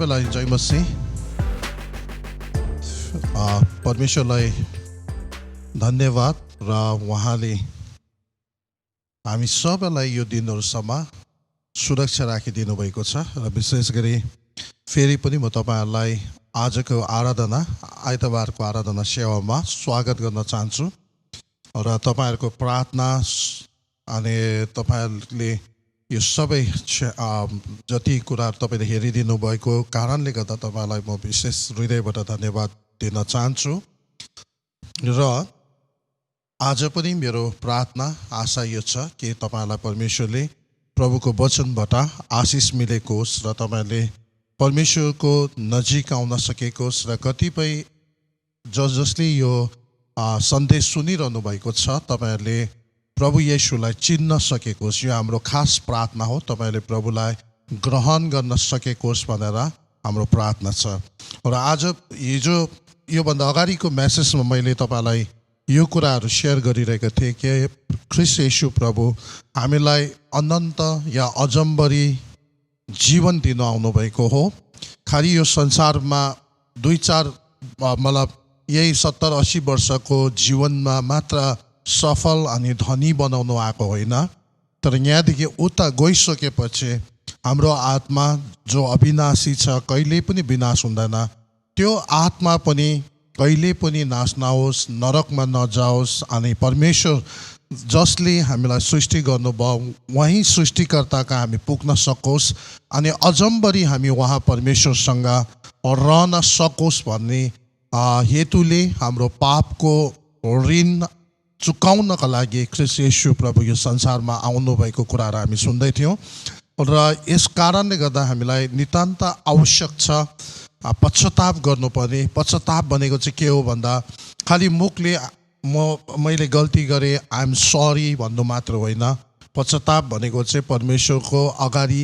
सबैलाई जय मसीह। परमेश्वरलाई धन्यवाद र उहाँले हामी सबैलाई यो दिनहरुसम्म सुरक्षा राखिदिनु भएको छ र विशेष गरी फेरि पनि म तपाईहरुलाई आजको आराधना आइतबारको आराधना सेवामा स्वागत गर्न चाहन्छु र तपाईहरुको प्रार्थना अनि तपाईहरुले यो सबै जति कुराहरु तपाईले हेरिदिनु भएको कारणले गर्दा तपाईलाई म विशेष हृदयबाट धन्यवाद दिन चाहन्छु र आज पनि मेरो प्रार्थना आशा यो छ कि तपाईलाई परमेश्वरले प्रभुको वचनबाट आशिष मिलेको होस् र तपाईले परमेश्वरको नजिक आउन सकेको होस् र कतिपय जसले यो सन्देश सुनिरहनु भएको छ तपाईहरुले प्रभु येशूलाई चिन्न सकेको होस्। यो हाम्रो खास प्रार्थना हो, तपाईले प्रभुलाई ग्रहण गर्न सकेको होस् भनेर हाम्रो प्रार्थना छ। र आज हिजो योभन्दा अगाडिको मेसेजमा मैले तपाईलाई यो कुराहरु शेयर गरिरहेको थिएँ कि ख्रीष्ट येशू प्रभु हामीलाई अनन्त या अजम्बरी जीवन दिन आउनु भएको हो। खाली यो संसारमा 2-4 मतलब यही 70-80 वर्षको जीवनमा मात्र सफल अनि धनी बनाउनु आएको होइन, तर यहाँदेखि उता गइसकेपछि हाम्रो आत्मा जो अविनाशी छ कहिले पनि विनाश हुँदैन, त्यो आत्मा पनि कहिले पनि नाश नहोस्, नरकमा नजाओस् अनि परमेश्वर जसले हामीलाई सृष्टि गर्नुभयो वही सृष्टिकर्ताका हामी पुग्न सकोस् अनि अजम्बरी हामी वहाँ परमेश्वरसँग रहन सकोस् भन्ने हेतुले हाम्रो पापको ऋण चुकाउनका लागि ख्रीष्ट येशू प्रभु यो संसारमा आउनु भएको कुराहरु हामी सुन्दै थियौं र यस कारणले गर्दा हामीलाई नितान्त आवश्यक छ पश्चाताप गर्नुपर्ने। पश्चाताप भनेको चाहिँ के हो भन्दा खाली मुखले मैले गल्ती गरे आई एम सरी भन्नु मात्र होइन। पश्चाताप भनेको चाहिँ परमेश्वरको अगाडि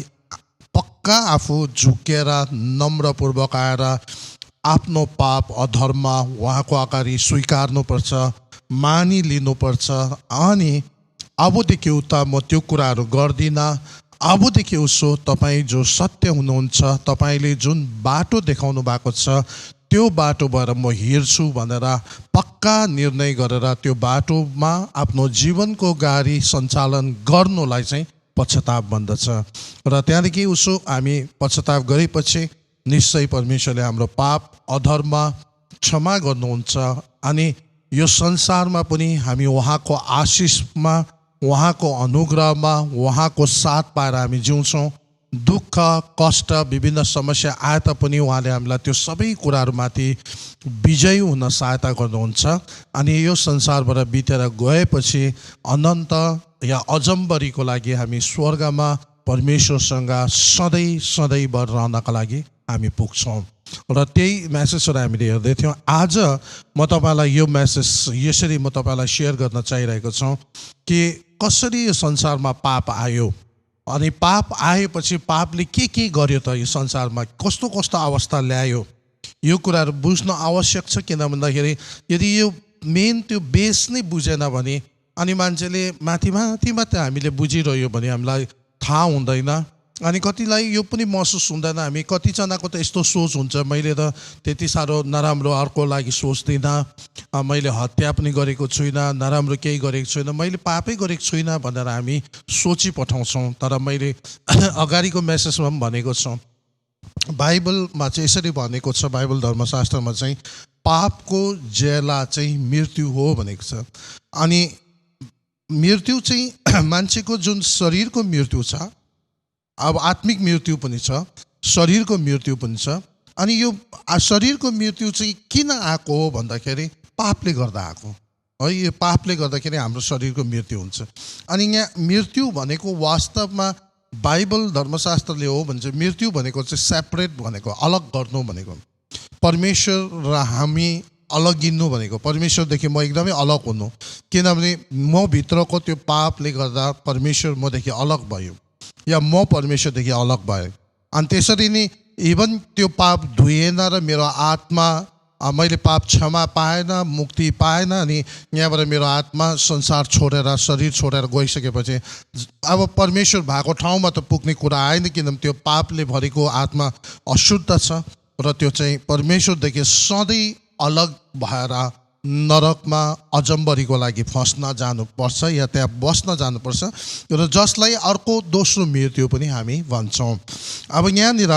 पक्का आफू झुकेर नम्रपूर्वक आएर आफ्नो पाप अधर्म उहाँको अगाडि स्वीकार्नुपर्छ, मानि लिनुपर्छ अनि अबदेखि उता म त्यो कुराहरु गर्दिन, अबदेखि उसो तपाई जो सत्य हुनुहुन्छ, तपाईले जुन बाटो देखाउनु भएको छ त्यो बाटो भएर म हिँड्छु भनेर पक्का निर्णय गरेर त्यो बाटोमा आफ्नो जीवनको गाडी सञ्चालन गर्नुलाई चाहिँ पश्चाताप भन्दछ। र त्यहाँदेखि उसो हामी पश्चाताप गरेपछि निश्चय परमेश्वरले हाम्रो पाप अधर्म क्षमा गर्नुहुन्छ अनि यो संसारमा पनि हामी उहाँको आशिषमा, उहाँको अनुग्रहमा, उहाँको साथ पाएर हामी जिउँछौं। दुःख कष्ट विभिन्न समस्या आए तापनि उहाँले हामीलाई त्यो सबै कुराहरुमाथि विजयी हुन सहायता गर्नुहुन्छ अनि यो संसारबाट बितेर गएपछि अनन्त या अजम्बरीको लागि हामी स्वर्गमा परमेश्वरसँग सधैँ सधैँभर रहनका लागि हामी पुग्छौं र त्यही मेसेजहरु हामीले हेर्दै थियौं। आज म तपाईलाई यो मेसेज यसरी म तपाईलाई शेयर गर्न चाहिरहेको छु कि कसरी यो संसारमा पाप आयो अनि पाप आएपछि पापले के गर्यो त यो संसारमा, कस्तो कस्तो अवस्था ल्यायो, यो कुराहरु बुझ्न आवश्यक छ। किन भन्दाखेरि यदि यो मेन त्यो बेस नै बुझेन भने अनि मान्छेले माथि माथि मात्र हामीले बुझिरह्यो भने हामीलाई थाहा हुँदैन अनि कतिलाई यो पनि महसुस हुँदैन। हामी कतिजनाको त यस्तो सोच हुन्छ मैले त त्यति साह्रो नराम्रो अर्को लागि सोच्दिन, मैले हत्या पनि गरेको छुइनँ, नराम्रो केही गरेको छुइनँ, मैले पापै गरेको छुइनँ भनेर हामी सोची पठाउँछौँ। तर मैले अगाडिको मेसेजमा पनि भनेको छु, बाइबलमा चाहिँ यसरी भनेको छ, बाइबल धर्मशास्त्रमा चाहिँ पापको जेला चाहिँ मृत्यु हो भनेको छ। अनि मृत्यु चाहिँ मान्छेको जुन शरीरको मृत्यु छ, अब आत्मिक मृत्यु पनि छ, शरीरको मृत्यु पनि छ। अनि यो शरीरको मृत्यु चाहिँ किन आएको हो भन्दाखेरि पापले गर्दा आएको है। यो पापले गर्दाखेरि हाम्रो शरीरको मृत्यु हुन्छ। अनि यहाँ मृत्यु भनेको वास्तवमा बाइबल धर्मशास्त्रले हो भन्छ, मृत्यु भनेको चाहिँ सेपरेट भनेको, अलग गर्नु भनेको, परमेश्वर र हामी अलगिनु भनेको, परमेश्वरदेखि म एकदमै अलग हुनु। किनभने म भित्रको त्यो पापले गर्दा परमेश्वर मदेखि अलग भयो या म परमेश्वरदेखि अलग भए अनि त्यसरी नै इभन त्यो पाप धुएन र मेरो आत्मा मैले पाप क्षमा पाएन, मुक्ति पाएन, अनि यहाँबाट मेरो आत्मा संसार छोडेर शरीर छोडेर गइसकेपछि अब परमेश्वर भएको ठाउँमा त पुग्ने कुरा आएन, किनभने त्यो पापले भरेको आत्मा अशुद्ध छ र त्यो चाहिँ परमेश्वरदेखि सधैँ अलग भएर नरकमा अजम्बरीको लागि फस्न जानुपर्छ या त्यहाँ बस्न जानुपर्छ र जसलाई अर्को दोस्रो मृत्यु पनि हामी भन्छौँ। अब यहाँनिर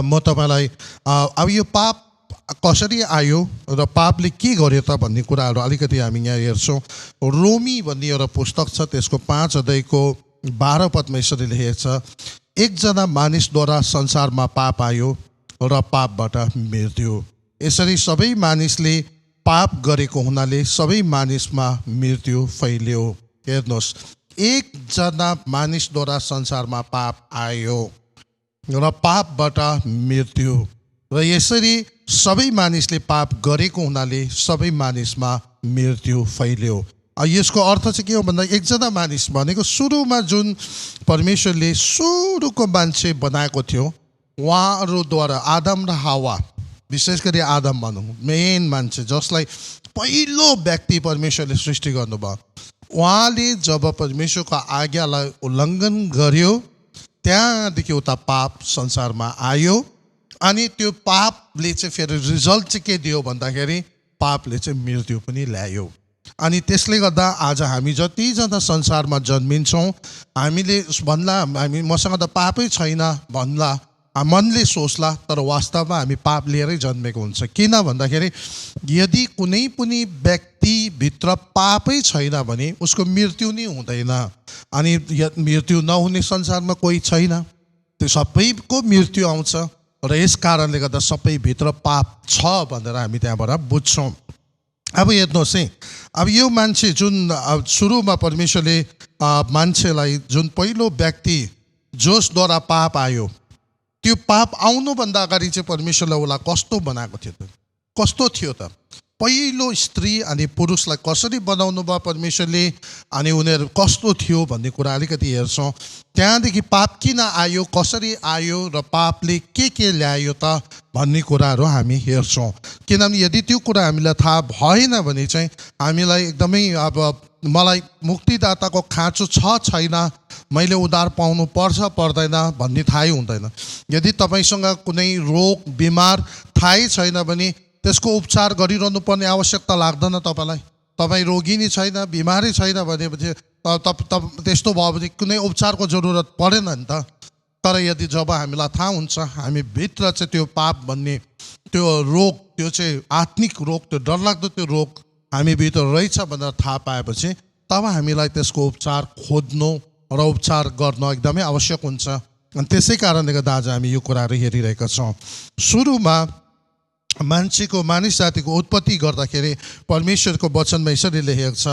म तपाईँलाई अब यो पाप कसरी आयो र पापले के गर्यो त भन्ने कुराहरू अलिकति हामी यहाँ हेर्छौँ। रोमी भन्ने एउटा पुस्तक छ, त्यसको 5 अध्यायको 12 पदमा यसरी लेखेको छ, एकजना मानिसद्वारा संसारमा पाप आयो र पापबाट मृत्यु, यसरी सबै मानिसले पाप गरेको हुनाले सबै मानिसमा मृत्यु फैल्यो। हेर्नुहोस्, एकजना मानिसद्वारा संसारमा पाप आयो र पापबाट मृत्यु, र यसरी सबै मानिसले पाप गरेको हुनाले सबै मानिसमा मृत्यु फैल्यो। यसको अर्थ चाहिँ के हो भन्दा एकजना मानिस भनेको सुरुमा जुन परमेश्वरले सुरुको मान्छे बनाएको थियो उहाँहरूद्वारा आदम र हावा, विशेष गरी आदम भनौँ मेन मान्छे जसलाई पहिलो व्यक्ति परमेश्वरले सृष्टि गर्नुभयो, उहाँले जब परमेश्वरको आज्ञालाई उल्लङ्घन गर्यो त्यहाँदेखि उता पाप संसारमा आयो। अनि त्यो पापले चाहिँ फेरि रिजल्ट चाहिँ के दियो भन्दाखेरि पापले चाहिँ मृत्यु पनि ल्यायो। अनि त्यसले गर्दा आज हामी जतिजना संसारमा जन्मिन्छौँ हामीले भन्ला हामी मसँग त पापै छैन भन्ला, मनले सोच्ला, तर वास्तवमा हामी पाप लिएरै जन्मेको हुन्छ। किन भन्दाखेरि यदि कुनै पनि व्यक्तिभित्र पापै छैन भने उसको मृत्यु नै हुँदैन, अनि मृत्यु नहुने संसारमा कोही छैन, त्यो सबैको मृत्यु आउँछ र यस कारणले गर्दा सबैभित्र पाप छ भनेर हामी त्यहाँबाट बुझ्छौँ। अब हेर्नुहोस् है, अब यो मान्छे जुन सुरुमा परमेश्वरले मान्छेलाई जुन पहिलो व्यक्ति जसद्वारा पाप आयो, त्यो पाप आउनुभन्दा अगाडि चाहिँ परमेश्वरले उसलाई कस्तो बनाएको थियो त, कस्तो थियो त, पहिलो स्त्री अनि पुरुषलाई कसरी बनाउनु भयो परमेश्वरले, अनि उनीहरू कस्तो थियो भन्ने कुरा अलिकति हेर्छौँ। त्यहाँदेखि पाप किन आयो, कसरी आयो र पापले के ल्यायो त भन्ने कुराहरू हामी हेर्छौँ। किनभने यदि त्यो कुरा हामीलाई थाहा भएन भने चाहिँ हामीलाई एकदमै अब मलाई मुक्तिदाताको खाँचो छ छैन, मैले उद्धार पाउनु पर्छ पर्दैन भन्ने थाहै हुँदैन। यदि तपाईँसँग कुनै रोग बिमार थाहै छैन भने त्यसको उपचार गरिरहनु पर्ने आवश्यकता लाग्दैन तपाईँलाई। तपाईँ रोगी नै छैन, बिमारै छैन भनेपछि त्यस्तो भयो भने कुनै उपचारको जरुरत परेन नि त। तर यदि जब हामीलाई थाहा हुन्छ हामी भित्र चाहिँ त्यो पाप भन्ने त्यो रोग, त्यो चाहिँ आत्मिक रोग, त्यो डरलाग्दो त्यो रोग हामी भित्र रहेछ भनेर थाहा पाएपछि तब हामीलाई त्यसको उपचार खोज्नु र उपचार गर्न एकदमै आवश्यक हुन्छ। अनि त्यसै कारणले गर्दा आज हामी यो कुराहरू हेरिरहेका छौँ। सुरुमा मानिस जातिको उत्पत्ति गर्दाखेरि परमेश्वरको वचनमा यसरी लेखेको छ,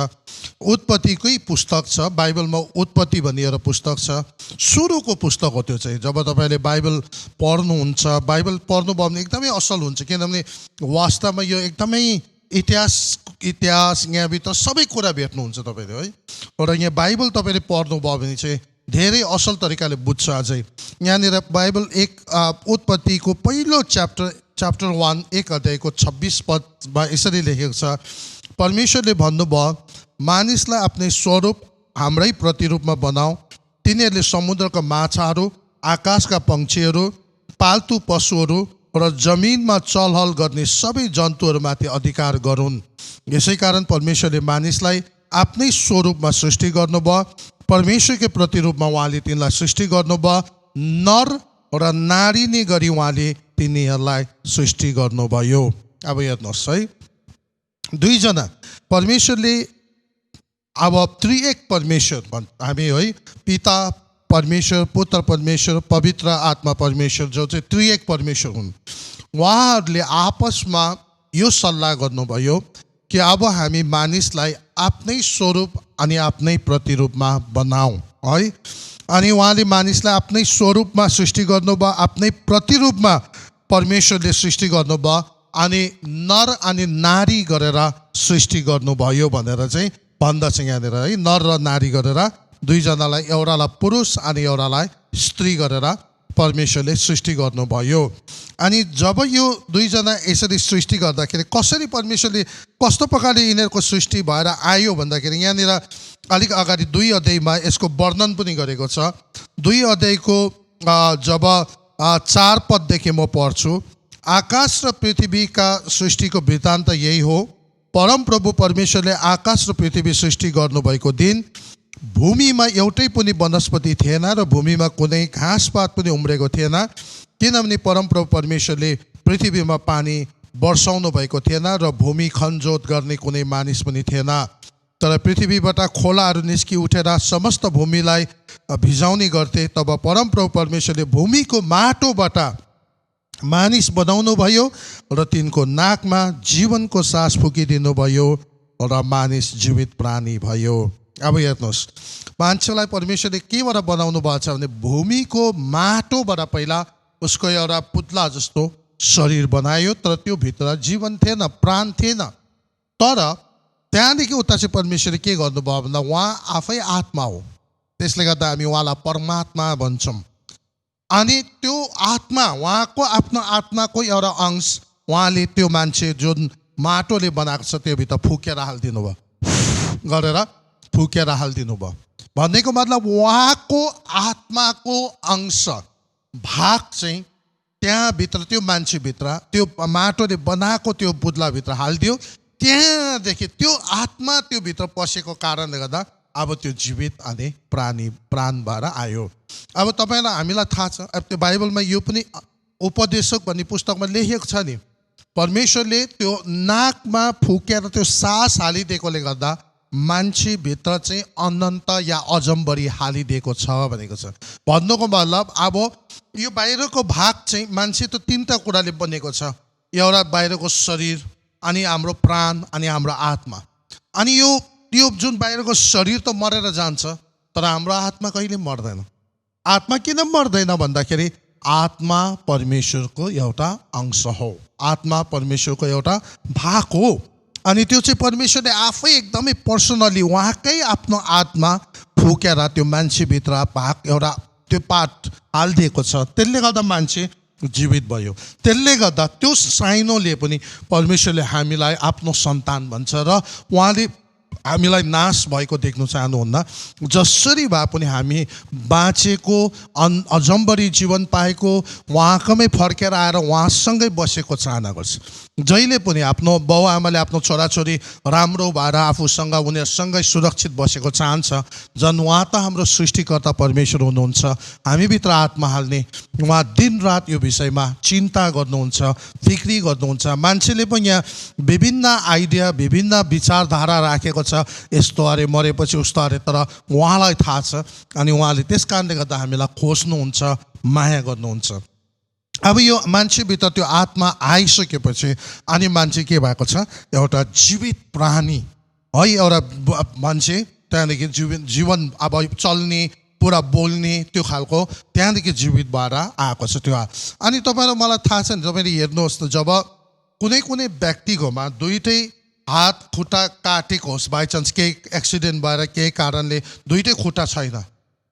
उत्पत्तिकै पुस्तक छ, बाइबलमा उत्पत्ति भन्ने एउटा पुस्तक छ, सुरुको पुस्तक हो त्यो चाहिँ। जब तपाईँले बाइबल पढ्नुहुन्छ, बाइबल पढ्नुभयो भने एकदमै असल हुन्छ, किनभने वास्तवमा यो एकदमै इतिहास यहाँभित्र सबै कुरा भेट्नुहुन्छ तपाईँले है। र यहाँ बाइबल तपाईँले पढ्नुभयो भने चाहिँ धेरै असल तरिकाले बुझ्छ। अझै यहाँनिर बाइबल उत्पत्तिको पहिलो च्याप्टर 1 1 अध्यायको 26 पदमा यसरी लेखेको छ, परमेश्वरले भन्नुभयो, मानिसलाई आफ्नै स्वरूप हाम्रै प्रतिरूपमा बनाऊ, तिनीहरूले समुद्रका माछाहरू, आकाशका पक्षीहरू, पाल्तु पशुहरू र जमिनमा चलहल गर्ने सबै जन्तुहरूमाथि अधिकार गरून्। यसै कारण परमेश्वरले मानिसलाई आफ्नै स्वरूपमा सृष्टि गर्नुभयो, परमेश्वरकै प्रतिरूपमा उहाँले तिनलाई सृष्टि गर्नुभयो, नर र नारी नै गरी उहाँले तिनीहरूलाई सृष्टि गर्नुभयो। अब हेर्नुहोस् है, दुईजना परमेश्वरले, अब त्रिएक परमेश्वर हामी है, पिता परमेश्वर, पुत्र परमेश्वर, पवित्र आत्मा परमेश्वर, जो चाहिँ त्रिएक परमेश्वर हुन्, उहाँहरूले आपसमा यो सल्लाह गर्नुभयो कि अब हामी मानिसलाई आफ्नै स्वरूप अनि आफ्नै प्रतिरूपमा बनाऊ है। अनि उहाँले मानिसलाई आफ्नै स्वरूपमा सृष्टि गर्नुभयो, आफ्नै प्रतिरूपमा परमेश्वरले सृष्टि गर्नुभयो, अनि नर अनि नारी गरेर सृष्टि गर्नुभयो भनेर चाहिँ भन्दछ यहाँनिर है। नर र नारी गरेर दुईजनालाई, एउटालाई पुरुष अनि एउटालाई स्त्री गरेर परमेश्वरले सृष्टि गर्नुभयो। अनि जब यो दुईजना यसरी सृष्टि गर्दाखेरि कसरी परमेश्वरले कस्तो प्रकारले यिनीहरूको सृष्टि भएर आयो भन्दाखेरि यहाँनिर अलिक अगाडि 2 अध्यायमा यसको वर्णन पनि गरेको छ। 2 अध्यायको जब 4 पददेखि म पढ्छु। आकाश र पृथ्वीका सृष्टिको वृत्तान्त यही हो। परमप्रभु परमेश्वरले आकाश र पृथ्वी सृष्टि गर्नुभएको दिन भूमिमा एउटै पनि वनस्पति थिएन र भूमिमा कुनै घाँसपात पनि उम्रेको थिएन, किनभने परमप्रभु परमेश्वरले पृथ्वीमा पानी वर्षाउनु भएको थिएन र भूमि खनजोत गर्ने कुनै मानिस पनि थिएन। तर पृथ्वीबाट खोलाहरू निस्कि उठेर समस्त भूमिलाई भिजाउने गर्थे। तब परमप्रभु परमेश्वरले भूमिको माटोबाट मानिस बनाउनु भयो र तिनको नाकमा जीवनको सास फुकिदिनु भयो र मानिस जीवित प्राणी भयो। अब हेर्नुहोस्, मान्छेलाई परमेश्वरले केबाट बनाउनु भएको छ भने भूमिको माटोबाट पहिला उसको एउटा पुतला जस्तो शरीर बनायो, तर त्यो भित्र जीवन थिएन, प्राण थिएन। तर त्यहाँदेखि उता चाहिँ परमेश्वरले के गर्नुभयो भन्दा उहाँ आफै आत्मा हो, त्यसले गर्दा हामी उहाँलाई परमात्मा भन्छौँ। अनि त्यो आत्मा, उहाँको आफ्नो आत्माको एउटा अंश उहाँले त्यो मान्छे जुन माटोले बनाएको छ त्यो भित्र फुकेर हालिदिनु भयो, गरेर फुकेर हालिदिनु भयो। भन्नेको मतलब उहाँको आत्माको अंश भाग चाहिँ त्यहाँभित्र त्यो मान्छेभित्र त्यो माटोले बनाएको त्यो पुतलाभित्र हालिदियो। त्यहाँदेखि त्यो आत्मा त्यो भित्र पसेको कारणले गर्दा अब त्यो जीवित अनि प्राण भएर आयो। अब तपाईँलाई हामीलाई थाहा छ, अब त्यो बाइबलमा यो पनि उपदेशक भन्ने पुस्तकमा लेखिएको छ नि, परमेश्वरले त्यो नाकमा फुकेर त्यो सास हालिदिएकोले गर्दा मान्छेभित्र चाहिँ अनन्त या अजम्बरी हालिदिएको छ भनेको छ। भन्नुको मतलब अब यो बाहिरको भाग चाहिँ मान्छे त 3टा कुराले बनेको छ, एउटा बाहिरको शरीर, अनि हाम्रो प्राण, अनि हाम्रो आत्मा। अनि यो जुन बाहिरको शरीर त मरेर जान्छ, तर हाम्रो आत्मा कहिले मर्दैन। आत्मा किन मर्दैन भन्दाखेरि आत्मा परमेश्वरको एउटा अंश हो, आत्मा परमेश्वरको एउटा भाग हो। अनि त्यो चाहिँ परमेश्वरले आफै एकदमै पर्सनली उहाँकै आफ्नो आत्मा फुकेर त्यो मान्छेभित्र भाग एउटा त्यो पार्ट हालिदिएको छ। त्यसले गर्दा मान्छे जीवित भयो। त्यसले गर्दा त्यो साइनोले पनि परमेश्वरले हामीलाई आफ्नो सन्तान भन्छ र उहाँले हामीलाई नाश भएको देख्नु चाहनुहुन्न। जसरी भए पनि हामी बाँचेको, अजम्बरी जीवन पाएको, उहाँकमै फर्केर आएर उहाँसँगै बसेको चाहना गर्छ। जहिले पनि आफ्नो बाउआमाले आफ्नो छोराछोरी राम्रो भएर आफूसँग उनीहरूसँगै सुरक्षित बसेको चाहन्छ। झन् उहाँ त हाम्रो सृष्टिकर्ता परमेश्वर हुनुहुन्छ, हामीभित्र आत्मा हाल्ने, उहाँ दिनरात यो विषयमा चिन्ता गर्नुहुन्छ, फिक्री गर्नुहुन्छ। मान्छेले पनि यहाँ विभिन्न आइडिया, विभिन्न विचारधारा राखेको छ, यस्तो अरे मरेपछि उस्तो अरे, तर उहाँलाई थाहा छ। अनि उहाँले त्यस कारणले गर्दा हामीलाई खोज्नुहुन्छ, माया गर्नुहुन्छ। अब यो मान्छेभित्र त्यो आत्मा आइसकेपछि अनि मान्छे के भएको छ, एउटा जीवित प्राणी है, एउटा मान्छे। त्यहाँदेखि जीवन अब चल्ने, पुरा बोल्ने त्यो खालको त्यहाँदेखि जीवित भएर आएको छ त्यो। अनि तपाईँलाई मलाई थाहा छ नि, तपाईँले हेर्नुहोस् न, जब कुनै व्यक्तिकोमा दुईटै हात खुट्टा काटेको होस्, बाइचान्स केही एक्सिडेन्ट भएर केही कारणले दुईटै खुट्टा छैन,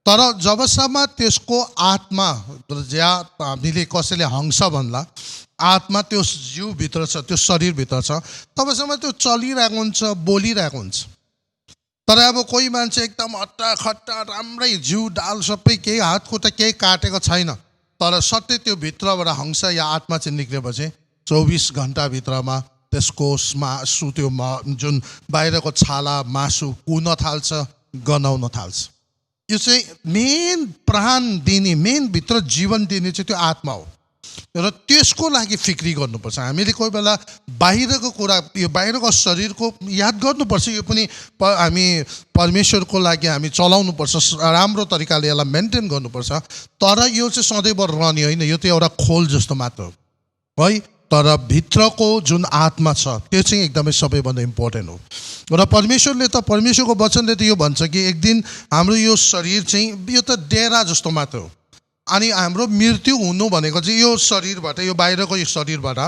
तर जबसम्म त्यसको आत्मा, जहाँ हामीले कसैले हंस भन्ला, आत्मा त्यो जिउभित्र छ, त्यो शरीरभित्र छ, तबसम्म त्यो चलिरहेको हुन्छ, बोलिरहेको हुन्छ। तर अब कोही मान्छे एकदम हट्टाखट्टा राम्रै जिउ डाल सबै केही हात खुट्टा केही काटेको छैन, तर सट्टै त्यो भित्रबाट हंस या आत्मा चाहिँ निक्लेपछि 24 घन्टाभित्रमा त्यसको मासु, त्यो जुन बाहिरको छाला मासु कुन थाल्छ, गनाउन थाल्छ। यो चाहिँ मेन प्राण दिने, मेन भित्र जीवन दिने चाहिँ त्यो आत्मा हो र त्यसको लागि फिक्री गर्नुपर्छ। हामीले कोही बेला बाहिरको कुरा, यो बाहिरको शरीरको याद गर्नुपर्छ, यो पनि हामी परमेश्वरको लागि हामी चलाउनुपर्छ, राम्रो तरिकाले यसलाई मेन्टेन गर्नुपर्छ। तर यो चाहिँ सधैँभर रहने होइन, यो त एउटा खोल जस्तो मात्र हो है। तर भित्रको जुन आत्मा छ त्यो चाहिँ एकदमै सबैभन्दा इम्पोर्टेन्ट हो। र परमेश्वरले त, परमेश्वरको वचनले त यो भन्छ कि एक दिन हाम्रो यो शरीर चाहिँ यो त डेरा जस्तो मात्र हो, अनि हाम्रो मृत्यु हुनु भनेको चाहिँ यो शरीरबाट, यो बाहिरको यो शरीरबाट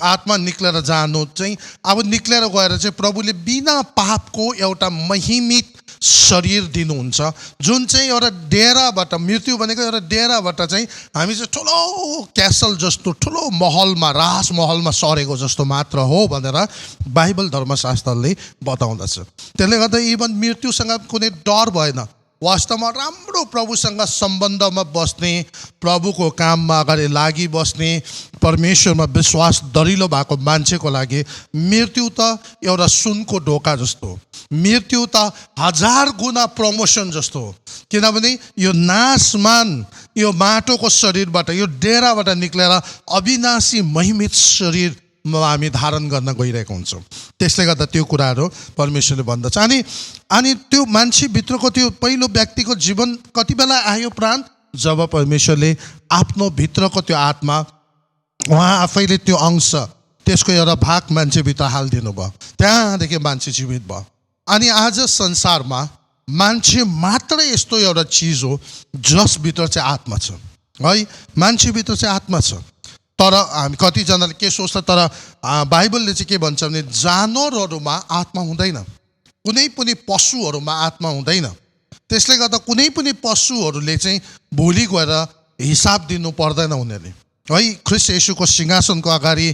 आत्मा निक्लेर जानु चाहिँ, अब निक्लेर गएर चाहिँ प्रभुले बिना पापको एउटा महिमित शरीर दिनुहुन्छ जुन चाहिँ एउटा डेराबाट मृत्यु भनेको एउटा डेराबाट चाहिँ हामी चाहिँ ठुलो क्यासल जस्तो ठुलो महलमा राजमहलमा सरेको जस्तो मात्र हो भनेर बाइबल धर्मशास्त्रले बताउँदछ। त्यसले गर्दा इभन मृत्युसँग कुनै डर भएन। वास्तवमा राम्रो प्रभुसँग सम्बन्धमा बस्ने, प्रभुको काममा अगाडि लागि बस्ने, परमेश्वरमा विश्वास दरिलो भएको मान्छेको लागि मृत्यु त एउटा सुनको ढोका जस्तो हो। मृत्यु त 1000 गुणा प्रमोसन जस्तो हो। किनभने यो नाशमान यो माटोको शरीरबाट यो डेराबाट निक्लेर अविनाशी महिमित शरीर हामी धारण गर्न गइरहेको हुन्छौँ। त्यसले गर्दा त्यो कुराहरू परमेश्वरले भन्दछ। अनि त्यो मान्छेभित्रको त्यो पहिलो व्यक्तिको जीवन कति बेला आयो प्राण? जब परमेश्वरले आफ्नो भित्रको त्यो आत्मा उहाँ आफैले त्यो अंश त्यसको एउटा भाग मान्छेभित्र हालिदिनु भयो। त्यहाँदेखि मान्छे जीवित भयो। अनि आज संसारमा मान्छे मात्रै यस्तो एउटा चिज हो जसभित्र चाहिँ आत्मा छ है। मान्छेभित्र चाहिँ आत्मा छ। तर हामी कतिजनाले के सोच्छ, तर बाइबलले चाहिँ के भन्छ भने जानवरहरूमा आत्मा हुँदैन, कुनै पनि पशुहरूमा आत्मा हुँदैन। त्यसले गर्दा कुनै पनि पशुहरूले चाहिँ भोलि गएर हिसाब दिनु पर्दैन उनीहरूले है। ख्रीष्ट येशूको सिंहासनको अगाडि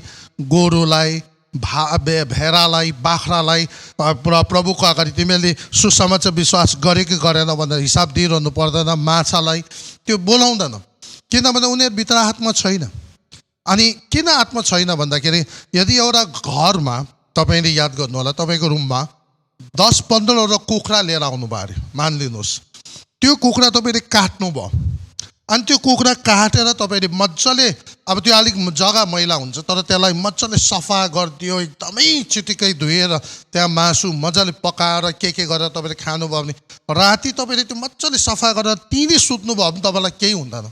गोरुलाई, भेडालाई, बाख्रालाई प्रभुको अगाडि तिमीहरूले सुसमाचार विश्वास गरे कि गरेन भनेर हिसाब दिइरहनु पर्दैन। माछालाई त्यो बोलाउँदैन, किनभने उनीहरूभित्र आत्मा छैन। अनि किन आत्मा छैन भन्दाखेरि यदि एउटा घरमा तपाईँले याद गर्नु होला, तपाईँको रुममा 10-15वटा कुखुरा लिएर आउनु भयो अरे मानिलिनुहोस्। त्यो कुखुरा तपाईँले काट्नु भयो। अनि त्यो कुखुरा काटेर तपाईँले मजाले, अब त्यो अलिक जग्गा मैला हुन्छ तर त्यसलाई मजाले सफा गरिदियो, एकदमै चिटिकै धोएर त्यहाँ मासु मजाले पकाएर के गरेर तपाईँले खानुभयो भने राति तपाईँले त्यो मजाले सफा गरेर तिनी सुत्नुभयो भने तपाईँलाई केही हुँदैन,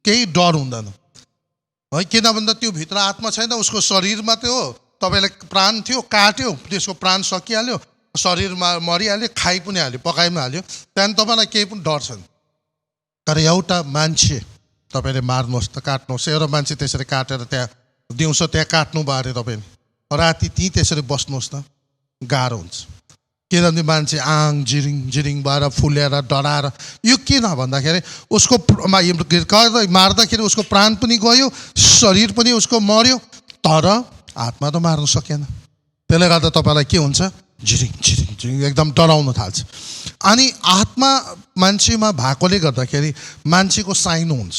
केही डर हुँदैन है। किन भन्दा त्यो भित्र आत्मा छैन, उसको शरीरमा त्यो तपाईँलाई प्राण थियो, काट्यो, त्यसको प्राण सकिहाल्यो, शरीरमा मरिहाल्यो, खाइ पनि हाल्यो, पकाइ पनि हाल्यो, त्यहाँदेखि तपाईँलाई केही पनि डर छैन। तर एउटा मान्छे तपाईँले मार्नुहोस् त, काट्नुहोस्, एउटा मान्छे त्यसरी काटेर त्यहाँ दिउँसो त्यहाँ काट्नु भयो अरे तपाईँले, राति त्यहीँ त्यसरी बस्नुहोस् न, गाह्रो हुन्छ। किनभने मान्छे आङ जिरिङ जिरिङ भएर फुलेर डराएर, यो किन भन्दाखेरि उसको मार्दाखेरि उसको प्राण पनि गयो, शरीर पनि उसको मर्यो, तर आत्मा त मार्नु सकेन। त्यसले गर्दा तपाईँलाई के हुन्छ, झिरिङ झिरिङ झिरिङ एकदम डराउन थाल्छ। अनि आत्मा मान्छेमा भएकोले गर्दाखेरि मान्छेको साइनो हुन्छ।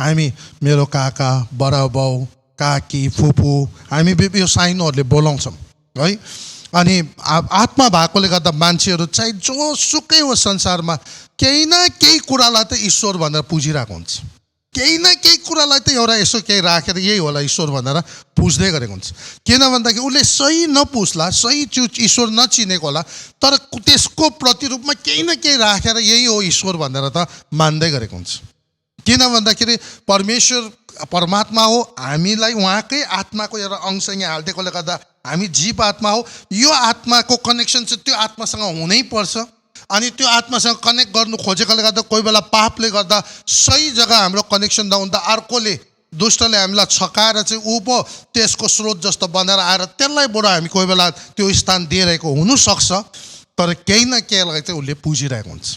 हामी मेरो काका, बडा बाउ, काकी, फुपू, हामी यो साइनोहरूले बोलाउँछौँ है। अनि आत्मा भएकोले गर्दा मान्छेहरू चाहिँ जोसुकै हो संसारमा केही न केही कुरालाई त ईश्वर भनेर पुजिरहेको हुन्छ। केही न केही कुरालाई त एउटा यसो केही राखेर यही होला ईश्वर भनेर पुज्दै गरेको हुन्छ। किन भन्दाखेरि उसले सही नपुज्ला, सही ईश्वर नचिनेको होला, तर त्यसको प्रतिरूपमा केही न केही राखेर यही हो ईश्वर भनेर त मान्दै गरेको हुन्छ। किन भन्दाखेरि परमात्मा हो, हामीलाई उहाँकै आत्माको एउटा अंश यहाँ हालिदिएकोले गर्दा हामी जीव आत्मा हो। यो आत्माको कनेक्सन चाहिँ त्यो आत्मासँग हुनै पर्छ। अनि त्यो आत्मासँग कनेक्ट गर्नु खोजेकोले गर्दा कोही बेला पापले गर्दा सही जग्गा हाम्रो कनेक्सन नहुँदा अर्कोले, दुष्टले हामीलाई छकाएर चाहिँ ऊ पो त्यसको स्रोत जस्तो बनाएर आएर त्यसलाई बरु हामी कोही बेला त्यो स्थान दिइरहेको हुनसक्छ, तर केही न केहीलाई चाहिँ उसले पुजिरहेको हुन्छ।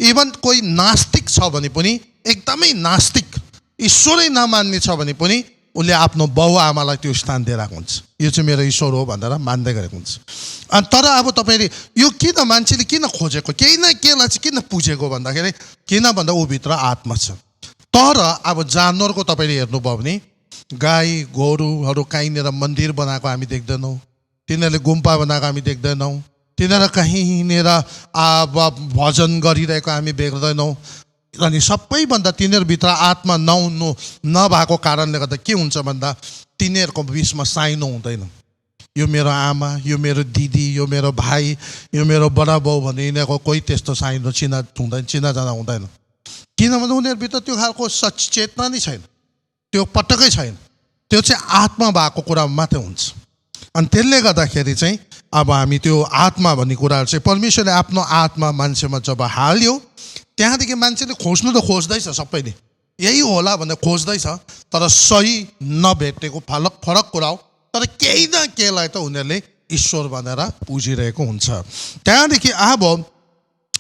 इभन कोही नास्तिक छ भने पनि, एकदमै नास्तिक, ईश्वरै नमान्ने छ भने पनि उसले आफ्नो बाउ आमालाई त्यो स्थान दिइरहेको हुन्छ, यो चाहिँ मेरो ईश्वर हो भनेर मान्दै गरेको हुन्छ। अनि तर अब तपाईँले यो किन मान्छेले किन खोजेको, केही न केहीलाई चाहिँ किन पुजेको भन्दाखेरि, किन भन्दा ऊभित्र आत्मा छ। तर अब जानवरको तपाईँले हेर्नुभयो भने गाई गोरुहरू कहीँनिर मन्दिर बनाएको हामी देख्दैनौँ, तिनीहरूले गुम्पा बनाएको हामी देख्दैनौँ, तिनीहरू कहीँनिर अब भजन गरिरहेको हामी देख्दैनौँ। अनि सबैभन्दा तिनीहरूभित्र आत्मा नभएको कारणले गर्दा के हुन्छ भन्दा तिनीहरूको बिचमा साइनो हुँदैन। यो मेरो आमा, यो मेरो दिदी, यो मेरो भाइ, यो मेरो बडा बाउ भन्ने यिनीहरूको कोही त्यस्तो साइनो चिनाजाना हुँदैन। किनभने उनीहरूभित्र त्यो खालको सचेतना नै छैन, त्यो पटक्कै छैन। त्यो चाहिँ आत्मा भएको कुरा मात्रै हुन्छ। अनि त्यसले गर्दाखेरि चाहिँ अब हामी त्यो आत्मा भन्ने कुराहरू चाहिँ परमेश्वरले आफ्नो आत्मा मान्छेमा जब हाल्यो, त्यहाँदेखि मान्छेले खोज्नु त खोज्दैछ, सबैले यही होला भनेर खोज्दैछ, तर सही नभेटेको फरक कुरा हो। तर केही न केहीलाई त उनीहरूले ईश्वर भनेर पुजिरहेको हुन्छ। त्यहाँदेखि अब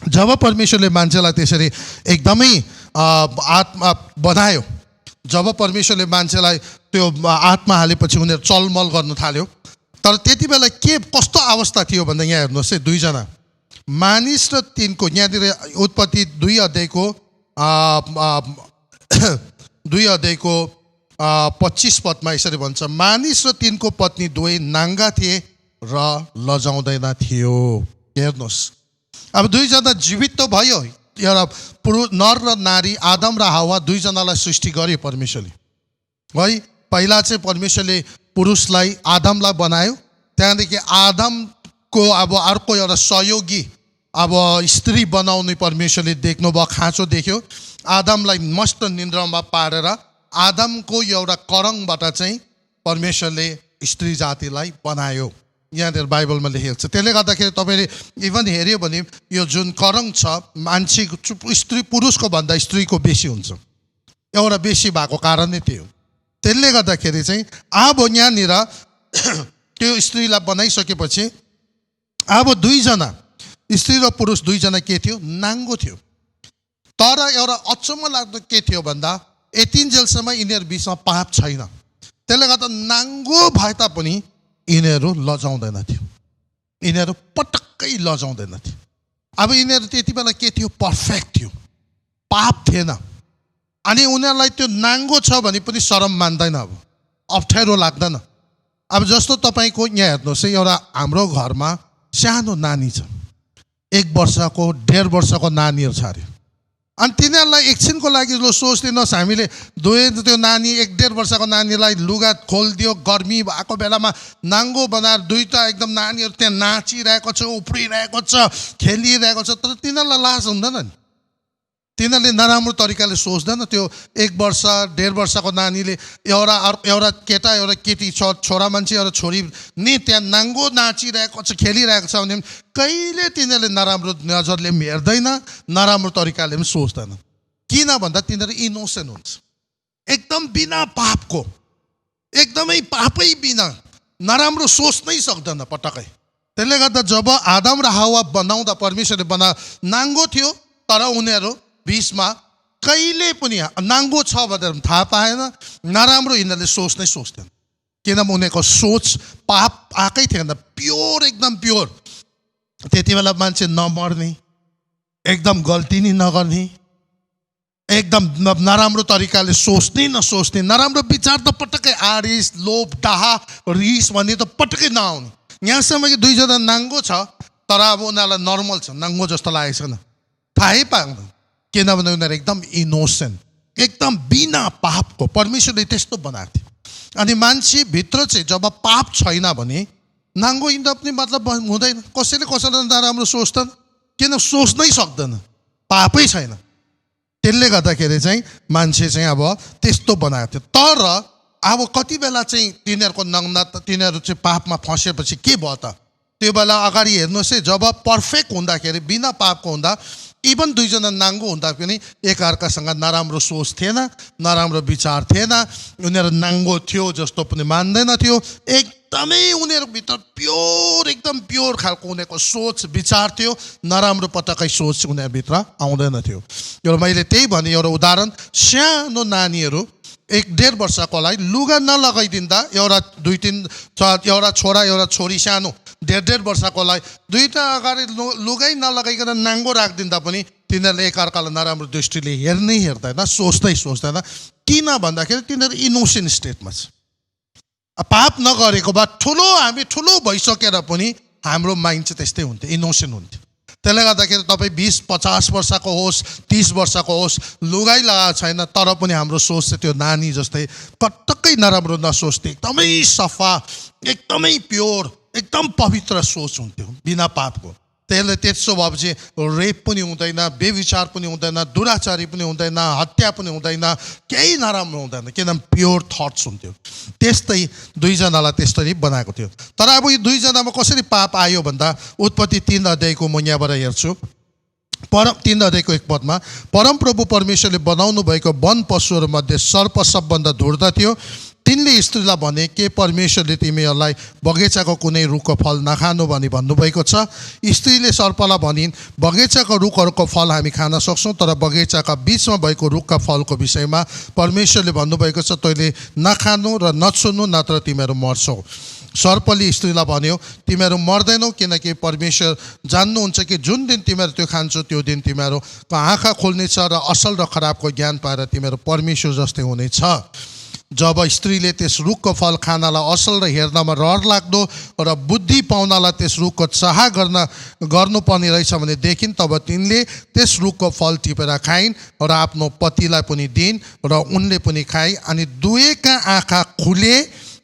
जब परमेश्वरले मान्छेलाई त्यसरी एकदमै आत्मा बनायो, जब परमेश्वरले मान्छेलाई त्यो आत्मा हालेपछि उनीहरू चलमल गर्न थाल्यो। तर त्यति बेला के कस्तो अवस्था थियो भन्दा यहाँ हेर्नुहोस् है, दुईजना मानिस र तिनको, यहाँनिर उत्पत्ति 2 अध्यायको 25 पदमा यसरी भन्छ, मानिस र तिनको पत्नी दुवै नाङ्गा थिए र लजाउँदैन थियो। हेर्नुहोस्, अब दुईजना जीवित त भयो, एउटा पुरुष नर र नारी आदम र हावा दुईजनालाई सृष्टि गर्यो परमेश्वरले है। पहिला चाहिँ परमेश्वरले पुरुषलाई आदमलाई बनायो, त्यहाँदेखि आदमको अब अर्को एउटा सहयोगी अब स्त्री बनाउने परमेश्वरले देख्नुभयो, खाँचो देख्यो, आदमलाई मस्त निन्द्रामा पारेर आदमको एउटा करङबाट चाहिँ परमेश्वरले स्त्री जातिलाई बनायो। यहाँनिर बाइबलमा लेखेको छ। त्यसले गर्दाखेरि तपाईँले इभन हेऱ्यो भने यो जुन करङ छ मान्छेको स्त्री पुरुषको भन्दा स्त्रीको बेसी हुन्छ, एउटा बेसी भएको कारण नै त्यो। त्यसले गर्दाखेरि चाहिँ अब यहाँनिर त्यो स्त्रीलाई बनाइसकेपछि अब दुईजना स्त्री र पुरुष दुईजना के थियो, नाङ्गो थियो। तर एउटा अचम्म लाग्दो के थियो भन्दा यतिन्जेलसम्म यिनीहरू बिचमा पाप छैन। त्यसले गर्दा नाङ्गो भए तापनि यिनीहरू लजाउँदैन थियो, यिनीहरू पटक्कै लजाउँदैन थियो। अब यिनीहरू त्यति बेला के थियो, पर्फेक्ट थियो, पाप थिएन। अनि उनीहरूलाई त्यो नाङ्गो छ भने पनि शरम मान्दैन, अब अप्ठ्यारो लाग्दैन। अब जस्तो तपाईँको यहाँ हेर्नुहोस् है, एउटा हाम्रो घरमा सानो नानी छ, 1 वर्षको 1.5 वर्षको नानीहरू छ अरे। अनि तिनीहरूलाई एकछिनको लागि सोच्दिनुहोस्, हामीले त्यो नानी 1.5 वर्षको नानीलाई लुगा खोलिदियो, गर्मी भएको बेलामा नाङ्गो बनाएर दुईवटा एकदम नानीहरू त्यहाँ नाचिरहेको छ, उफ्रिरहेको छ, खेलिरहेको छ, तर तिनीहरूलाई लाज हुँदैन नि, तिनीहरूले नराम्रो तरिकाले सोच्दैन। त्यो 1 वर्ष 1.5 वर्षको नानीले एउटा केटा एउटा केटी छोरा मान्छे एउटा छोरी नि त्यहाँ नाङ्गो नाचिरहेको छ, खेलिरहेको छ भने कहिले तिनीहरूले नराम्रो नजरले पनि हेर्दैन, नराम्रो तरिकाले पनि सोच्दैन। किन भन्दा तिनीहरू इनोसेन्ट हुन्छ, एकदम बिना पापको, एकदमै पापै बिना, नराम्रो सोच्नै सक्दैन पटक्कै। त्यसले गर्दा जब आदम र हावा बनाउँदा परमेश्वरले नाङ्गो थियो, तर उनीहरू बिचमा कहिले पनि नाङ्गो छ भनेर थाहा पाएन, नराम्रो यिनीहरूले सोच्नै सोच्दैन। किनभने उनीहरूको सोच पाप आएकै थिएन, प्योर, एकदम प्योर। त्यति बेला मान्छे नमर्ने, एकदम गल्ती नै नगर्ने, एकदम नराम्रो तरिकाले सोच्ने नसोच्ने, नराम्रो विचार त पटक्कै आरिस लोभ डाहा रिस भन्ने त पटक्कै नआउने। यहाँसम्म कि दुईजना नाङ्गो छ तर अब उनीहरूलाई नर्मल छ, नाङ्गो जस्तो लागेको छैन, थाहै पाएन। किनभने उनीहरू एकदम इनोसेन्ट, एकदम बिना पापको परमेश्वरले त्यस्तो बनाएको थियो। अनि मान्छे भित्र चाहिँ जब पाप छैन भने नाङ्गो हिँड्दा पनि मतलब हुँदैन। कसैले कसैलाई नराम्रो सोच्दैन, किन सोच्नै सक्दैन, पापै छैन। त्यसले गर्दाखेरि चाहिँ मान्छे चाहिँ अब त्यस्तो बनाएको थियो। तर अब कति बेला चाहिँ तिनीहरूको तिनीहरू चाहिँ पापमा फँसेपछि के भयो त, त्यो बेला अगाडि हेर्नुहोस् है, जब पर्फेक्ट हुँदाखेरि बिना पापको हुँदा इभन दुईजना नाङ्गो हुँदा पनि एकअर्कासँग नराम्रो सोच थिएन, नराम्रो विचार थिएन, उनीहरू नाङ्गो थियो जस्तो पनि मान्दैन थियो। एकदमै उनीहरूभित्र प्योर, एकदम प्योर खालको उनीहरूको सोच विचार थियो, नराम्रो पटक्कै सोच उनीहरूभित्र आउँदैन थियो। एउटा मैले त्यही भने एउटा उदाहरण, सानो नानीहरू 1.5 वर्षकोलाई लुगा नलगाइदिँदा एउटा 2-3 एउटा छोरा एउटा छोरी सानो 1.5 वर्षकोलाई दुईवटा अगाडि लुगै नलगाइकन नाङ्गो राखिदिँदा पनि तिनीहरूले एकअर्कालाई नराम्रो दृष्टिले हेर्नै हेर्दैन, सोच्दै सोच्दैन। किन भन्दाखेरि तिनीहरू इनोसेन्ट स्टेटमा छ। पाप नगरेको भए हामी ठुलो भइसकेर पनि हाम्रो माइन्ड चाहिँ त्यस्तै हुन्थ्यो, इनोसेन्ट हुन्थ्यो। त्यसले गर्दाखेरि तपाईँ 20-50 वर्षको होस्, 30 वर्षको होस्, लुगाइ लगाएको छैन तर पनि हाम्रो सोच चाहिँ त्यो नानी जस्तै पटक्कै नराम्रो नसोच्ने, एकदमै सफा, एकदमै प्योर, एकदम पवित्र सोच हुन्थ्यो बिना पापको। त्यसले त्यसो भएपछि रेप पनि हुँदैन, बेविचार पनि हुँदैन, दुराचारी पनि हुँदैन, हत्या पनि हुँदैन, केही नराम्रो हुँदैन, किनभने प्योर थट्स हुन्थ्यो। त्यस्तै दुईजनालाई त्यसरी बनाएको थियो। तर अब यो दुईजनामा कसरी पाप आयो भन्दा उत्पत्ति 3 अध्यायको म यहाँबाट हेर्छु, 3 अध्यायको 1 पदमा, परमप्रभु परमेश्वरले बनाउनु भएको वन पशुहरूमध्ये सर्प सबभन्दा धुर्त थियो, तिनले स्त्रीलाई भने के परमेश्वरले तिमीहरूलाई बगैँचाको कुनै रुखको फल नखानु भनी भन्नुभएको छ? स्त्रीले सर्पलाई भनिन्, बगैँचाको रुखहरूको फल हामी खान सक्छौँ, तर बगैँचाका बिचमा भएको रुखका फलको विषयमा परमेश्वरले भन्नुभएको छ तैँले नखानु र नछुनु नत्र तिमीहरू मर्छौ। सर्पले स्त्रीलाई भन्यो, तिमीहरू मर्दैनौ, किनकि परमेश्वर जान्नुहुन्छ कि जुन दिन तिमीहरू त्यो खान्छौ त्यो दिन तिमीहरूको आँखा खोल्नेछ र असल र खराबको ज्ञान पाएर तिमीहरू परमेश्वर जस्तै हुनेछ। जब स्त्रीले त्यस रुखको फल खानलाई असल र हेर्नमा रहर लाग्दो र बुद्धि पाउनलाई त्यस रुखको चाह गर्नुपर्ने रहेछ भने देखिन्, तब तिनले त्यस रुखको फल टिपेर खाइन् र आफ्नो पतिलाई पनि दिइन् र उनले पनि खाइ, अनि दुवैका आँखा खुले,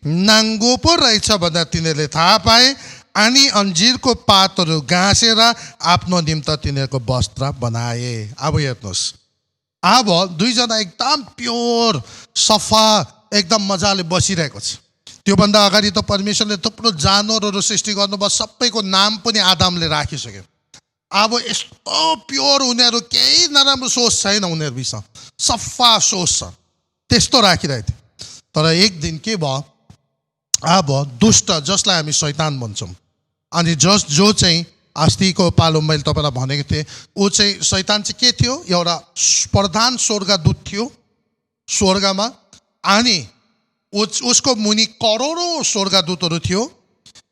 नाङ्गो पो रहेछ भनेर तिनीहरूले थाहा पाए, अनि अन्जिरको पातहरू गाँसेर आफ्नो निम्ति तिनीहरूको वस्त्र बनाए। अब हेर्नुहोस्, अब दुईजना एकदम प्योर सफा एकदम मजाले बसिरहेको छ। त्योभन्दा अगाडि त परमेश्वरले थुप्रो जानवरहरू सृष्टि गर्नुभयो, सबैको नाम पनि आदमले राखिसक्यो। अब यस्तो प्योर उनीहरू, केही नराम्रो सोच छैन उनीहरू विषय, सफा सोच छ, त्यस्तो राखिरहेको थियो। तर एक दिन के भयो, अब दुष्ट जसलाई हामी शैतान भन्छौँ, अनि जो चाहिँ अस्तिको पालो मैले तपाईँलाई भनेको थिएँ, ऊ चाहिँ शैतान चाहिँ के थियो, एउटा प्रधान स्वर्गदूत थियो स्वर्गमा, अनि उसको मुनि करोडौँ स्वर्गदूतहरू थियो।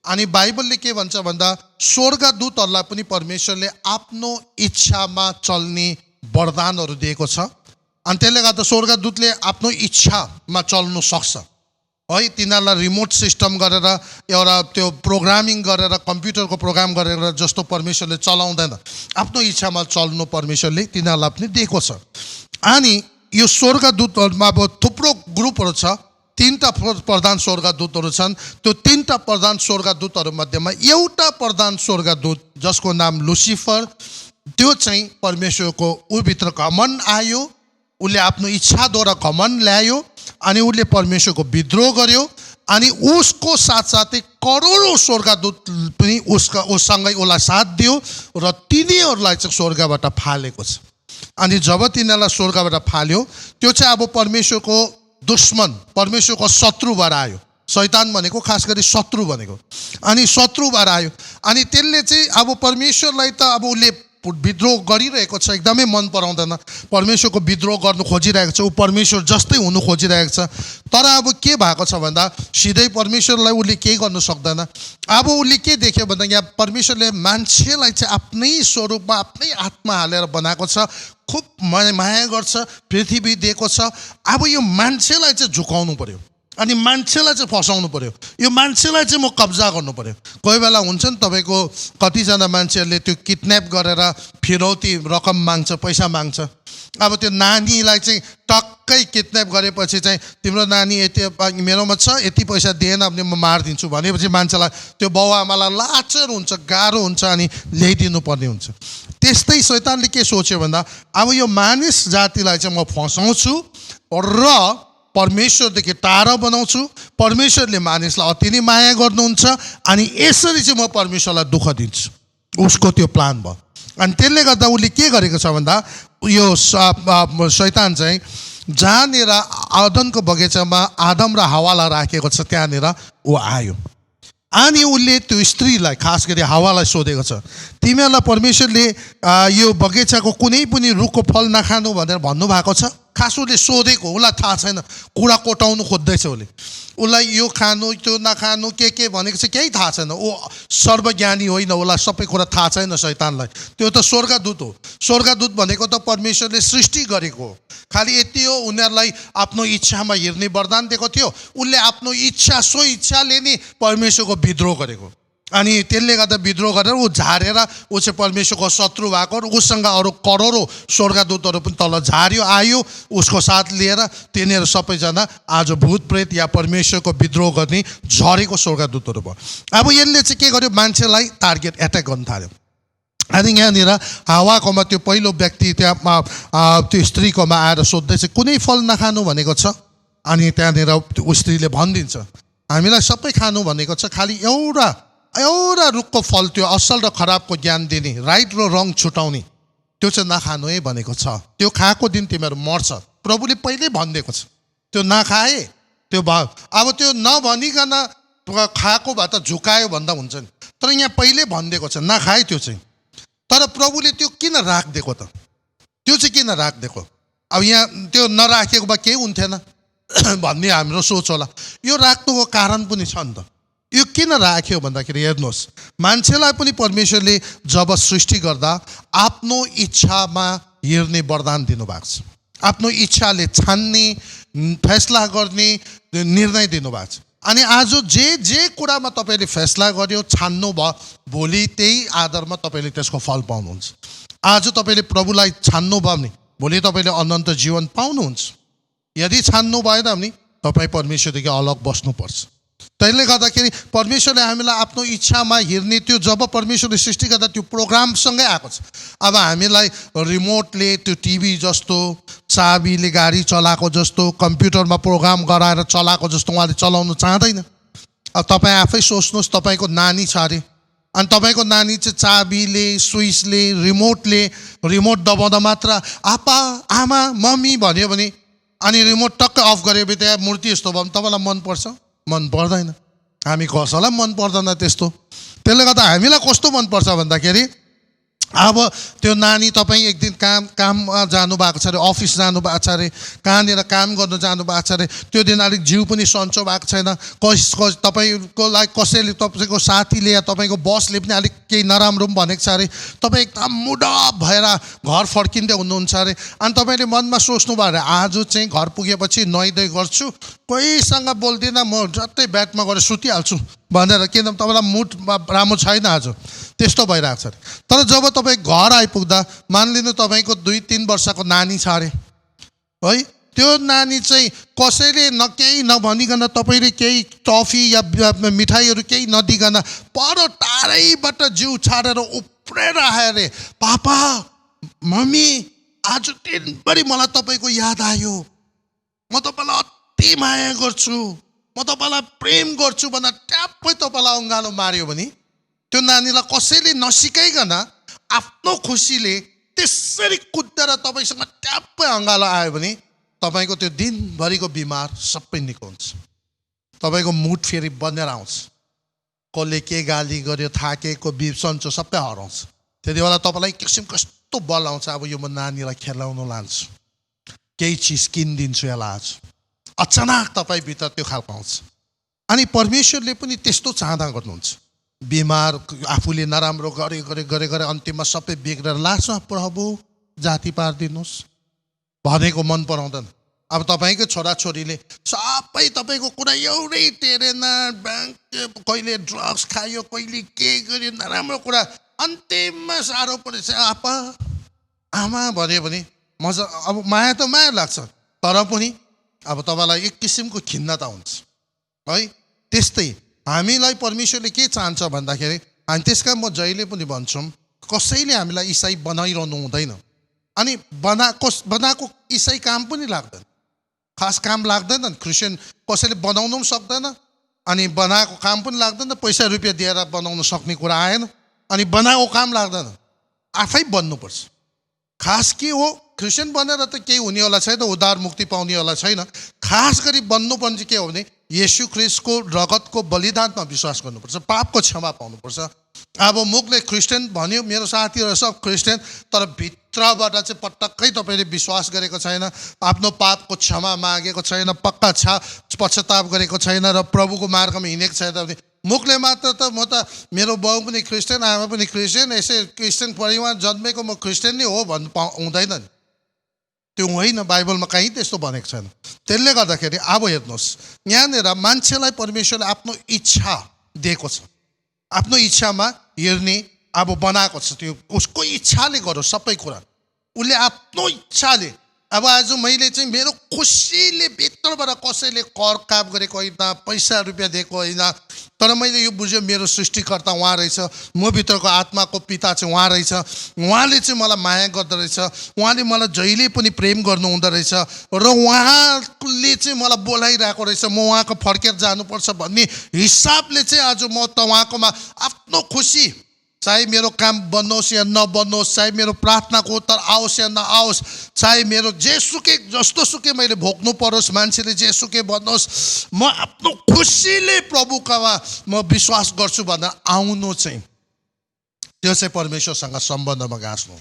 अनि बाइबलले के भन्छ भन्दा स्वर्गदूतहरूलाई पनि परमेश्वरले आफ्नो इच्छामा चल्ने वरदानहरू दिएको छ। अनि त्यसले गर्दा स्वर्गदूतले आफ्नो इच्छामा चल्नु सक्छ है। तिनीहरूलाई रिमोट सिस्टम गरेर एउटा त्यो प्रोग्रामिङ गरेर कम्प्युटरको प्रोग्राम गरेर जस्तो परमेश्वरले चलाउँदैन, आफ्नो इच्छामा चल्नु परमेश्वरले तिनीहरूलाई पनि दिएको छ। अनि यो स्वर्गदूतहरूमा अब थुप्रो ग्रुपहरू छ, तीनटा प्रधान स्वर्गदूतहरू छन्। त्यो तीनटा प्रधान स्वर्गदूतहरू मध्येमा एउटा प्रधान स्वर्गदूत जसको नाम लुसिफर, त्यो चाहिँ परमेश्वरको उभित्र घमण्ड आयो, उसले आफ्नो इच्छाद्वारा घमण्ड ल्यायो, अनि उसले परमेश्वरको विद्रोह गर्यो, अनि उसको साथसाथै करोडौँ स्वर्गदूत पनि उससँगै उसलाई साथ दियो र तिनीहरूलाई चाहिँ स्वर्गबाट फालेको छ। अनि जब तिनीहरूलाई स्वर्गबाट फाल्यो, त्यो चाहिँ अब परमेश्वरको दुश्मन, परमेश्वरको शत्रु भएर आयो। शैतान भनेको खास गरी शत्रु भनेको, अनि शत्रु भएर आयो। अनि त्यसले चाहिँ अब परमेश्वरलाई त अब उसले विद्रोह गरिरहेको छ, एकदमै मन पराउँदैन, परमेश्वरको विद्रोह गर्नु खोजिरहेको छ, ऊ परमेश्वर जस्तै हुनु खोजिरहेको छ। तर अब के भएको छ भन्दा सिधै परमेश्वरलाई उसले केही गर्नु सक्दैन। अब उसले के देख्यो भन्दा यहाँ परमेश्वरले मान्छेलाई चाहिँ आफ्नै स्वरूपमा आफ्नै आत्मा हालेर बनाएको छ, खुब माया गर्छ, पृथ्वी दिएको छ। अब यो मान्छेलाई चाहिँ झुकाउनु पर्यो, अनि मान्छेलाई चाहिँ फसाउनु पर्यो, यो मान्छेलाई चाहिँ म कब्जा गर्नु पर्यो। कोही बेला हुन्छ नि तपाईँको कतिजना मान्छेहरूले त्यो किडन्याप गरेर फिरौती रकम माग्छ, पैसा माग्छ। अब त्यो नानीलाई चाहिँ टक्कै किडन्याप गरेपछि चाहिँ तिम्रो नानी यति मेरोमा छ, यति पैसा दिएन भने म मारिदिन्छु भनेपछि मान्छेलाई त्यो बाउ आमालाई लाचर हुन्छ, गाह्रो हुन्छ, अनि ल्याइदिनु पर्ने हुन्छ। त्यस्तै शैतानले के सोच्यो भन्दा अब यो मानिस जातिलाई चाहिँ म फसाउँछु र परमेश्वरदेखि टाढा बनाउँछु, परमेश्वरले मानिसलाई अति नै माया गर्नुहुन्छ, अनि यसरी चाहिँ म परमेश्वरलाई दुःख दिन्छु। उसको त्यो प्लान भयो। अनि त्यसले गर्दा उसले के गरेको छ भन्दा यो शैतान चाहिँ जहाँनिर आदमको बगैँचामा आदम र हावालाई राखेको छ त्यहाँनिर ऊ आयो, अनि उसले त्यो स्त्रीलाई खास गरी हावालाई सोधेको छ, तिमीहरूलाई परमेश्वरले यो बगैँचाको कुनै पनि रुखको फल नखानु भनेर भन्नुभएको छ? खास उसले सोधेको, उसलाई थाहा छैन, कुरा कोटाउनु खोज्दैछ उसले, उसलाई यो खानु त्यो नखानु के भनेको छ केही थाहा छैन। ऊ सर्वज्ञानी होइन, उसलाई सबै कुरा थाहा छैन शैतानलाई। त्यो त स्वर्गदूत हो, स्वर्गदूत भनेको त परमेश्वरले सृष्टि गरेको हो। खालि यति हो, उनीहरूलाई आफ्नो इच्छामा हिँड्ने वरदान दिएको थियो, उसले आफ्नो इच्छा सो इच्छाले नि परमेश्वरको विद्रोह गरेको, अनि त्यसले गर्दा विद्रोह गरेर ऊ झारेर ऊ चाहिँ परमेश्वरको शत्रु भएको, उसँग अरू करोडौँ स्वर्गदूतहरू पनि तल झार्यो आयो उसको साथ लिएर। तिनीहरू सबैजना आज भूत प्रेत या परमेश्वरको विद्रोह गर्ने झरेको स्वर्गदूतहरू भयो। अब यसले चाहिँ के गर्यो, मान्छेलाई टार्गेट एट्याक गर्न थाल्यो। अनि यहाँनिर हावाकोमा त्यो पहिलो व्यक्ति त्यहाँ त्यो स्त्रीकोमा आएर सोध्दैछ कुनै फल नखानु भनेको छ? अनि त्यहाँनिर त्यो स्त्रीले भनिदिन्छ हामीलाई सबै खानु भनेको छ, खालि एउटा रुखको फल, त्यो असल र खराबको ज्ञान दिने, राइट र रङ छुटाउने, त्यो चाहिँ नखानु है भनेको छ। त्यो खाएको दिन तिमीहरू मर्छ। प्रभुले पहिल्यै भनिदिएको छ, त्यो नखाए त्यो भयो। अब त्यो नभनिकन खाएको भए त झुकायो भन्दा हुन्छ नि, तर यहाँ पहिले भनिदिएको छ नखाए त्यो चाहिँ। तर प्रभुले त्यो किन राखिदिएको त? त्यो चाहिँ किन राखिदिएको? अब यहाँ त्यो नराखेको भए केही हुन्थेन भन्ने हाम्रो सोच होला। यो राख्नुको कारण पनि छ नि त। यो किन राख्यो भन्दाखेरि हेर्नुहोस्, मान्छेलाई पनि परमेश्वरले जब सृष्टि गर्दा आफ्नो इच्छामा हिँड्ने वरदान दिनुभएको छ। आफ्नो इच्छाले छान्ने, फैसला गर्ने निर्णय दिनुभएको छ। अनि आज जे कुरामा तपाईँले फैसला गर्यो, छान्नु भयो, भोलि त्यही आधारमा तपाईँले त्यसको फल पाउनुहुन्छ। आज तपाईँले प्रभुलाई छान्नु भयो भने भोलि तपाईँले अनन्त जीवन पाउनुहुन्छ। यदि छान्नु भएन भने तपाईँ परमेश्वरदेखि अलग बस्नुपर्छ। त्यसले गर्दाखेरि परमेश्वरले हामीलाई आफ्नो इच्छामा हिँड्ने, त्यो जब परमेश्वरले सृष्टि गर्दा त्यो प्रोग्रामसँगै आएको छ। अब हामीलाई रिमोटले, त्यो टिभी जस्तो, चाबीले गाडी चलाएको जस्तो, कम्प्युटरमा प्रोग्राम गराएर चलाएको जस्तो उहाँले चलाउनु चाहँदैन। अब तपाईँ आफै सोच्नुहोस्, तपाईँको नानी छ अरे, अनि तपाईँको नानी चाहिँ चाबीले, स्विचले, रिमोट दबाउँदा मात्र आपा, आमा, मम्मी भन्यो भने अनि रिमोट टक्क अफ गऱ्यो भने त्यहाँ मूर्ति यस्तो भयो भने तपाईँलाई मनपर्छ? मन पर्दैन। हामी कसैलाई मन पर्दैन त्यस्तो। त्यसले गर्दा हामीलाई कस्तो मनपर्छ भन्दाखेरि अब त्यो नानी तपाईँ एक दिन काममा जानुभएको छ अरे, अफिस जानुभएको छ अरे, कहाँनिर काम गर्नु जानुभएको छ अरे, त्यो दिन अलिक जिउ पनि सन्चो भएको छैन, तपाईँको लागि कसैले, तपाईँको साथीले या तपाईँको बसले पनि अलिक केही नराम्रो पनि भनेको छ अरे, तपाईँ एकदम मुडअप भएर घर फर्किँदै हुनुहुन्छ अरे, अनि तपाईँले मनमा सोच्नुभयो अरे आज चाहिँ घर पुगेपछि नुहाइधुवाइ गर्छु, कोहीसँग बोल्दिनँ, म जस्तै ब्याटमा गएर सुतिहाल्छु भनेर, किन तपाईँलाई मुड राम्रो छैन आज, त्यस्तो भइरहेको छ अरे। तर जब तपाईँ घर आइपुग्दा मानिलिनु तपाईँको 2-3 वर्षको नानी छ अरे है, त्यो नानी चाहिँ कसैले केही नभनिकन, तपाईँले केही टफी या मिठाईहरू केही नदिकन पर टाढैबाट जिउ छाडेर उफ्रेर आयो अरे, पापा, मम्मी, आज दिनभरि मलाई तपाईँको याद आयो, म तपाईँलाई अति माया गर्छु, म तपाईँलाई प्रेम गर्छु भनेर ट्याप्पै तपाईँलाई अँगालो मार्यो भने, त्यो नानीलाई कसैले नसिकाइकन आफ्नो खुसीले त्यसरी कुदेर तपाईँसँग ट्याप्पै अँगालो आयो भने तपाईँको त्यो दिनभरिको बिमार सबै निको हुन्छ। तपाईँको मुड फेरि बनेर आउँछ। कसले के गाली गर्यो, थाकेको सन्चो सबै हराउँछ। त्यति बेला तपाईँलाई किसिम कस्तो बल आउँछ, अब यो म नानीलाई खेलाउन लान्छु, केही चिज किनिदिन्छु यसलाई आज। अचानक तपाईँभित्र त्यो खालको आउँछ। अनि परमेश्वरले पनि त्यस्तो चाहना गर्नुहुन्छ। बिमार आफूले नराम्रो गरे अन्तिममा सबै बिग्रेर लास्टमा प्रभु जाति पारिदिनुहोस् भनेको मन पराउँदैन। अब तपाईँको छोराछोरीले सबै तपाईँको कुरा एउटै टेरेन, ब्याङ्क, कहिले ड्रग्स खायो, कहिले के गर्यो, नराम्रो कुरा, अन्तिममा साह्रो परेछ आपा, आमा भन्यो भने मजा, अब माया त माया लाग्छ, तर पनि अब तपाईँलाई एक किसिमको खिन्नता हुन्छ है। त्यस्तै हामीलाई परमेश्वरले के चाहन्छ भन्दाखेरि, अनि त्यसका म जहिले पनि भन्छु, कसैले हामीलाई इसाई बनाइरहनु हुँदैन। अनि बनाएको इसाई काम पनि लाग्दैन, खास काम लाग्दैन। क्रिस्चियन कसैले बनाउनु पनि सक्दैन, अनि बनाएको काम पनि लाग्दैन, पैसा रुपियाँ दिएर बनाउन सक्ने कुरा आएन, अनि बनाएको काम लाग्दैन, आफै बन्नुपर्छ। खास के हो, क्रिस्चियन बनेर त केही हुनेवाला छैन, उद्धार मुक्ति पाउनेवाला छैन। खास गरी बन्नुपर्ने चाहिँ के हो भने येशू ख्रिस्टको रगतको बलिदानमा विश्वास गर्नुपर्छ, पापको क्षमा पाउनुपर्छ। अब मुखले क्रिस्चियन भन्यो, मेरो साथीहरू सब क्रिस्चियन, तर भित्रबाट चाहिँ पटक्कै तपाईँले विश्वास गरेको छैन, आफ्नो पापको क्षमा मागेको छैन, पक्का पश्चाताप गरेको छैन र प्रभुको मार्गमा हिँडेको छैन भने मुखले मात्र त म त मेरो बाउ पनि क्रिस्चियन, आमा पनि क्रिस्चियन, यसै क्रिस्चियन परिवार जन्मेको म क्रिस्चियन नै हो भन्नु हुँदैन नि। त्यो होइन, बाइबलमा कहीँ त्यस्तो भनेको छैन। त्यसले गर्दाखेरि अब हेर्नुहोस्, यहाँनिर मान्छेलाई परमेश्वरले आफ्नो इच्छा दिएको छ, आफ्नो इच्छामा हेर्ने अब बनाएको छ। त्यो उसको इच्छाले गरोस् सबै कुरा, उसले आफ्नो इच्छाले। अब आज मैले चाहिँ मेरो खुसीले भित्रबाट कसैले कर काम गरेको होइन, पैसा रुपियाँ दिएको होइन, तर मैले यो बुझ्यो मेरो सृष्टिकर्ता उहाँ रहेछ, म भित्रको आत्माको पिता चाहिँ उहाँ रहेछ, उहाँले चाहिँ मलाई माया गर्दो रहेछ, उहाँले मलाई जहिले पनि प्रेम गर्नु हुँदो रहेछ, र उहाँले चाहिँ मलाई बोलाइरहेको रहेछ, म उहाँको फर्केर जानुपर्छ भन्ने हिसाबले चाहिँ आज म त उहाँकोमा आफ्नो खुसी चाहे मेरो काम बनोस् या नबनोस्, चाहे मेरो प्रार्थनाको उत्तर आओस् या नआओस्, चाहे मेरो जेसुकै जस्तोसुकै मैले भोग्नु परोस्, मान्छेले जेसुकै भन्नुहोस्, म आफ्नो खुसीले प्रभुकामा म विश्वास गर्छु भनेर आउनु चाहिँ त्यो चाहिँ परमेश्वरसँग सम्बन्धमा गाँच्नु।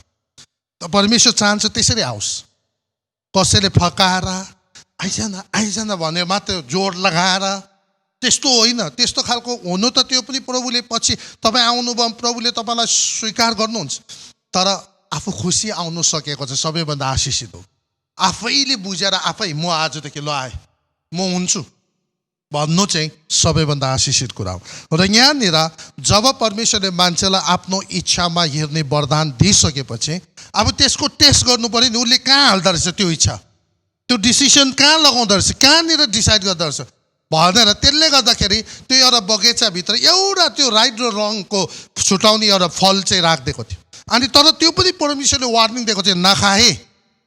त परमेश्वर चाहन्छ त्यसरी आओस्। कसैले फकाएर आइज न भने मात्र जोड लगाएर त्यस्तो होइन। त्यस्तो खालको हुनु त त्यो पनि प्रभुले पछि तपाईँ आउनुभयो प्रभुले तपाईँलाई स्वीकार गर्नुहुन्छ, तर आफू खुसी आउनु सकेको चाहिँ सबैभन्दा आशिषित हो। आफैले बुझेर आफै म आजदेखि ल आएँ म हुन्छु भन्नु चाहिँ सबैभन्दा आशिषित कुरा हो। र यहाँनिर जब परमेश्वरले मान्छेलाई आफ्नो इच्छामा हेर्ने वरदान दिइसकेपछि अब त्यसको टेस्ट गर्नु पर्यो नि। उसले कहाँ हाल्दो रहेछ त्यो इच्छा, त्यो डिसिसन कहाँ लगाउँदो रहेछ, कहाँनिर डिसाइड गर्दो रहेछ भनेर। त्यसले गर्दाखेरि त्यो एउटा बगैँचाभित्र एउटा त्यो राइट र रङको छुटाउने एउटा फल चाहिँ राखिदिएको थियो। अनि तर त्यो पनि परमेश्वरले वार्निङ दिएको थियो, नखाए,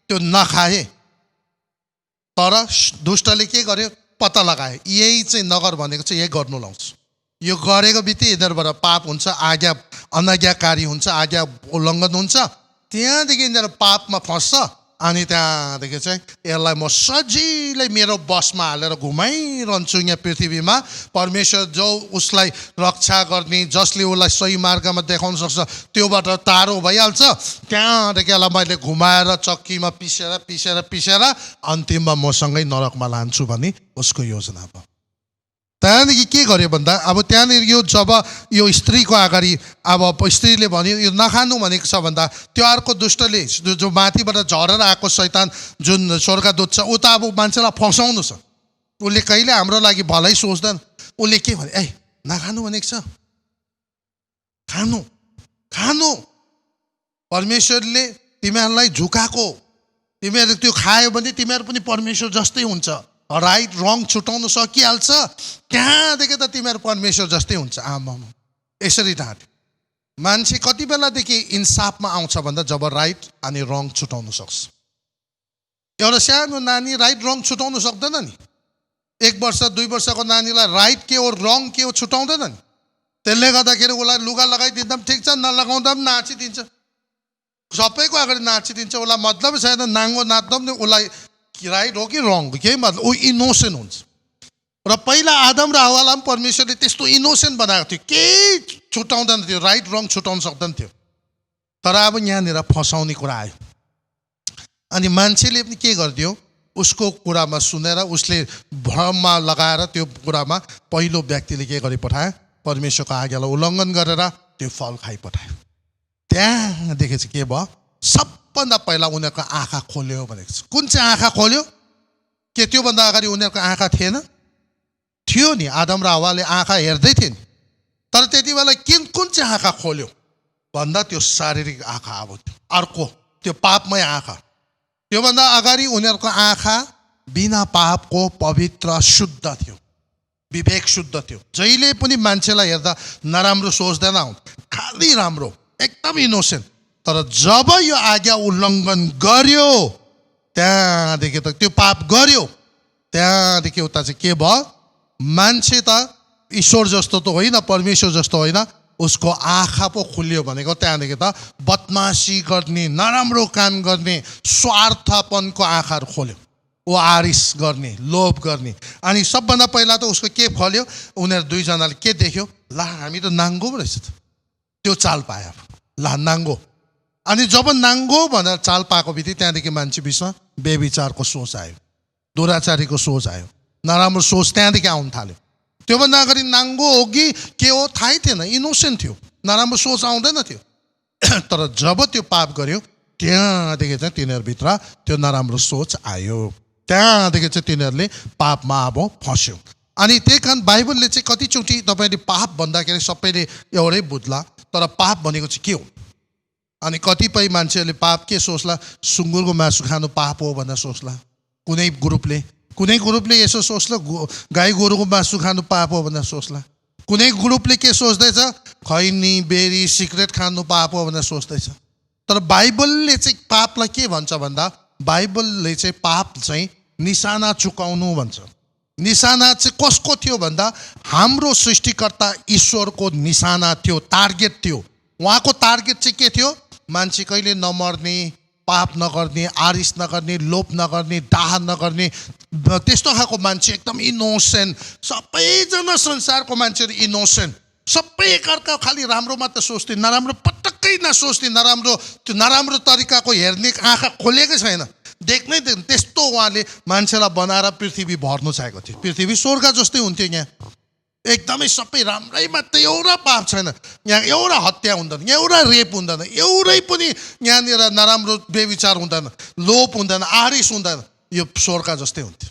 त्यो नखाए। तर दुष्टले के गर्यो, पत्ता लगाए, यही चाहिँ नगर भनेको चाहिँ यही गर्नु लाउँछ। यो गरेको बित्तिकै यिनीहरूबाट पाप हुन्छ, आज्ञा अनाज्ञाकारी हुन्छ, आज्ञा उल्लङ्घन हुन्छ। त्यहाँदेखि यिनीहरू पापमा फस्छ। अनि त्यहाँदेखि चाहिँ यसलाई म सजिलै मेरो बसमा हालेर घुमाइरहन्छु यहाँ पृथ्वीमा। परमेश्वर जो उसलाई रक्षा गर्ने, जसले उसलाई सही मार्गमा देखाउन सक्छ त्योबाट टाढो भइहाल्छ। त्यहाँदेखि यसलाई मैले घुमाएर चक्कीमा पिसेर अन्तिममा मसँगै नरकमा लान्छु भन्ने उसको योजना भयो। त्यहाँदेखि के गर्यो भन्दा अब त्यहाँनिर यो जब यो स्त्रीको अगाडि अब स्त्रीले भन्यो यो नखानु भनेको छ भन्दा त्यो अर्को दुष्टले जो माथिबाट झरेर आएको शैतान जुन स्वर्गदूत छ ऊ त अब मान्छेलाई फसाउनु छ। उसले कहिले हाम्रो लागि भलै सोच्दैन। उसले के भने नखानु भनेको छ, खानु खानु। परमेश्वरले तिमीहरूलाई झुकाएको, तिमीहरू त्यो खायो भने तिमीहरू पनि परमेश्वर जस्तै हुन्छ। राइट रङ छुटाउनु सकिहाल्छ, त्यहाँदेखि त तिमीहरू परमेश्वर जस्तै हुन्छ। आमा यसरी ढाँट्यो। मान्छे कति बेलादेखि इन्साफमा आउँछ भन्दा जब राइट अनि रङ छुटाउनु सक्छ। एउटा सानो नानी राइट रङ छुटाउनु सक्दैन नि। 1 वर्ष 2 वर्षको नानीलाई राइट के हो रङ के हो छुटाउँदैन नि। त्यसले गर्दाखेरि उसलाई लुगा लगाइदिँदा पनि ठिक छ, नलगाउँदा पनि नाचिदिन्छ, सबैको अगाडि नाचिदिन्छ। उसलाई मतलब छैन, नाङ्गो नाच्दा पनि उसलाई राइट हो कि रङ केही मतलब, ऊ इनोसेन्ट हुन्छ। र पहिला आदम र हव्वालाई पनि परमेश्वरले त्यस्तो इनोसेन्ट बनाएको थियो, केही छुटाउँदैन थियो, राइट रङ छुटाउन सक्दैन थियो। तर अब यहाँनिर फसाउने कुरा आयो। अनि मान्छेले पनि के गरिदियो, उसको कुरामा सुनेर उसले भ्रममा लगाएर त्यो कुरामा पहिलो व्यक्तिले के गरी पठायो, परमेश्वरको आज्ञालाई उल्लङ्घन गरेर त्यो फल खाइपठायो। त्यहाँदेखि चाहिँ के भयो, सबभन्दा पहिला उनीहरूको आँखा खोल्यो भनेको छ। कुन चाहिँ आँखा खोल्यो? के त्योभन्दा अगाडि उनीहरूको आँखा थिएन? थियो नि, आदम र हव्वाले आँखा हेर्दै थिए नि। तर त्यति बेला कुन चाहिँ आँखा खोल्यो भन्दा त्यो शारीरिक आँखा। अब त्यो अर्को त्यो पापमय आँखा। त्योभन्दा अगाडि उनीहरूको आँखा बिना पापको पवित्र शुद्ध थियो, विवेक शुद्ध थियो। जहिले पनि मान्छेलाई हेर्दा नराम्रो सोच्दैन, खालि राम्रो, एकदम इनोसेन्ट। तर जब यो आज्ञा उल्लङ्घन गर्यो त्यहाँदेखि त त्यो पाप गर्यो, त्यहाँदेखि उता चाहिँ के भयो, मान्छे त ईश्वर जस्तो त होइन, परमेश्वर जस्तो होइन, उसको आँखा पो खुल्यो भनेको। त्यहाँदेखि त बदमासी गर्ने, नराम्रो काम गर्ने, स्वार्थपनको आँखाहरू खोल्यो। ऊ आरिस गर्ने, लोभ गर्ने। अनि सबभन्दा पहिला त उसको के खोल्यो, उनीहरू दुईजनाले के देख्यो, ला हामी त नाङ्गो पो रहेछ त। त्यो चाल पायो, ला नाङ्गो। अनि जब नाङ्गो भनेर चाल पाएको बित्तिकै त्यहाँदेखि मान्छे बिचमा बेविचारको सोच आयो, दुराचारीको सोच आयो, नराम्रो सोच त्यहाँदेखि आउनु थाल्यो। त्योभन्दा अगाडि नाङ्गो हो कि के हो थाहै थिएन, इनोसेन्ट थियो, नराम्रो सोच आउँदैन थियो। तर जब त्यो पाप गर्यो त्यहाँदेखि चाहिँ तिनीहरूभित्र त्यो नराम्रो सोच आयो। त्यहाँदेखि चाहिँ तिनीहरूले पापमा अब फस्यो। अनि त्यही कारण बाइबलले चाहिँ कतिचोटि तपाईँले पाप भन्दाखेरि सबैले एउटै बुझ्ला, तर पाप भनेको चाहिँ के हो। अनि कतिपय मान्छेहरूले पाप के सोच्ला, सुँगुरको मासु खानु पाप हो भनेर सोच्ला। कुनै ग्रुपले यसो सोच्ला, गाई गोरुको मासु खानु पाप हो भनेर सोच्ला। कुनै ग्रुपले के सोच्दैछ, खैनी बेरी सिगरेट खानु पाप हो भनेर सोच्दैछ। तर बाइबलले चाहिँ पापलाई के भन्छ भन्दा, बाइबलले चाहिँ पाप चाहिँ निशाना चुकाउनु भन्छ। निशाना चाहिँ कसको थियो भन्दा, हाम्रो सृष्टिकर्ता ईश्वरको निशाना थियो, टार्गेट थियो। उहाँको टार्गेट चाहिँ के थियो? मान्छे कहिले नमर्ने, पाप नगर्ने, आरिस नगर्ने, लोभ नगर्ने, डाहा नगर्ने, त्यस्तो खालको मान्छे, एकदम इनोसेन्ट। सबैजना संसारको मान्छेहरू इनोसेन्ट, सबै एकअर्का खालि राम्रो मात्र सोच्थे, नराम्रो पटक्कै नसोच्ने, नराम्रो त्यो नराम्रो तरिकाको हेर्ने आँखा खोलेकै छैन, देख्नै देख्ने। त्यस्तो उहाँले मान्छेलाई बनाएर पृथ्वी भर्नु चाहेको थियो। पृथ्वी स्वर्ग जस्तै हुन्थ्यो यहाँ, एकदमै सबै राम्रै मात्रै, एउटा पाप छैन यहाँ, एउटा हत्या हुँदैन, एउटा रेप हुँदैन, एउटै पनि यहाँनिर नराम्रो बेविचार हुँदैन, लोभ हुँदैन, आरिस हुँदैन। यो स्वर्ग जस्तै हुन्थ्यो।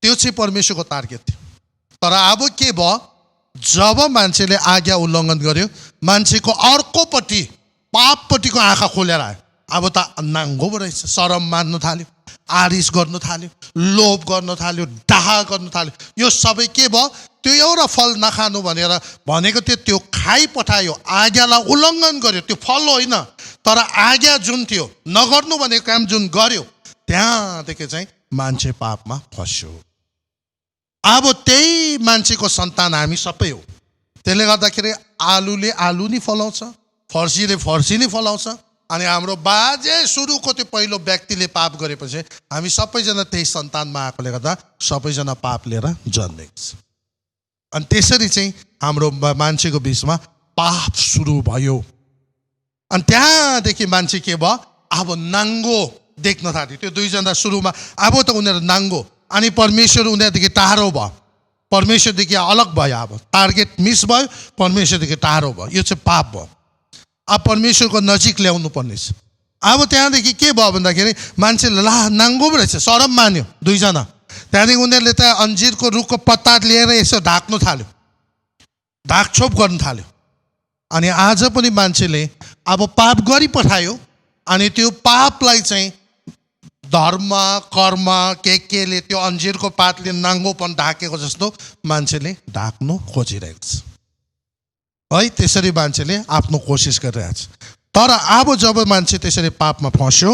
त्यो चाहिँ परमेश्वरको टार्गेट थियो। तर अब के भयो? जब मान्छेले आज्ञा उल्लङ्घन गर्यो, मान्छेको अर्कोपट्टि पापपट्टिको आँखा खोलेर आयो। अब त नाङ्गो पो रहेछ, शरम मान्नु थाल्यो, आरिस गर्नु थाल्यो, लोभ गर्नु थाल्यो, डाहा गर्नु थाल्यो। यो सबै के भयो? त्यो एउटा फल नखानु भनेर भनेको थियो, त्यो खाइपठायो, आज्ञालाई उल्लङ्घन गर्यो। त्यो फल होइन, तर आज्ञा जुन थियो, नगर्नु भनेको काम जुन गर्यो, त्यहाँदेखि चाहिँ मान्छे पापमा फस्यो। अब त्यही मान्छेको सन्तान हामी सबै हो। त्यसले गर्दाखेरि आलुले आलु नि फलाउँछ, फर्सीले फर्सी नि फलाउँछ। अनि हाम्रो बाजे सुरुको त्यो पहिलो व्यक्तिले पाप गरेपछि हामी सबैजना त्यही सन्तानमा आएकोले गर्दा सबैजना पाप लिएर जन्मेको छ। अनि त्यसरी चाहिँ हाम्रो मान्छेको बिचमा पाप सुरु भयो। अनि त्यहाँदेखि मान्छे के भयो? अब नाङ्गो देख्न थाल्यो। त्यो दुईजना सुरुमा अब त उनीहरू नाङ्गो, अनि परमेश्वर उनीहरूदेखि टाढो भयो, परमेश्वरदेखि अलग भयो। अब टार्गेट मिस भयो, परमेश्वरदेखि टाढो भयो। यो चाहिँ पाप भयो। अब परमेश्वरको नजिक ल्याउनु पर्ने छ। अब त्यहाँदेखि के भयो भन्दाखेरि मान्छेले ला नाङ्गो पो रहेछ, शरम मान्यो दुईजना। त्यहाँदेखि उनीहरूले त अन्जिरको रुखको पत्ता लिएर यसो ढाक्नु थाल्यो, ढाकछोप गर्नु थाल्यो। अनि आज पनि मान्छेले अब पाप गरिपठायो, अनि त्यो पापलाई चाहिँ धर्म कर्म केले त्यो अन्जिरको पातले नाङ्गोपन ढाकेको जस्तो मान्छेले ढाक्नु खोजिरहेको छ है। त्यसरी मान्छेले आफ्नो कोसिस गरिरहेको छ। तर अब जब मान्छे त्यसरी पापमा फस्यो,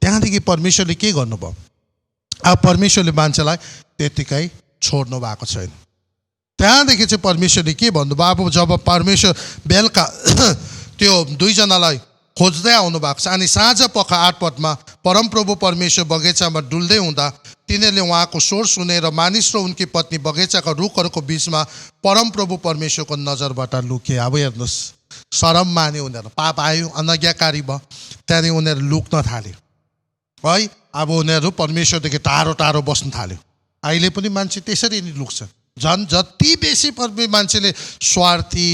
त्यहाँदेखि परमेश्वरले के गर्नुभयो? अब परमेश्वरले मान्छेलाई त्यतिकै छोड्नु भएको छैन। त्यहाँदेखि चाहिँ परमेश्वरले के भन्नुभयो? अब जब परमेश्वर बेलुका त्यो दुईजनालाई खोज्दै आउनु भएको छ, अनि साँझ पख 8 पदमा परमप्रभु परमेश्वर बगैँचामा डुल्दै हुँदा तिनीहरूले उहाँको स्वर सुनेर मानिस र उनकी पत्नी बगैँचाका रुखहरूको बिचमा परमप्रभु परमेश्वरको नजरबाट लुके। अब हेर्नुहोस्, शरम मान्यो उनीहरू, पाप आयो, अनज्ञाकारी भयो, त्यहाँदेखि उनीहरू लुक्न थाल्यो है। अब उनीहरू परमेश्वरदेखि टाढो टाढो बस्न थाल्यो। अहिले पनि मान्छे त्यसरी नै लुक्छ। झन् जति बेसी मान्छेले स्वार्थी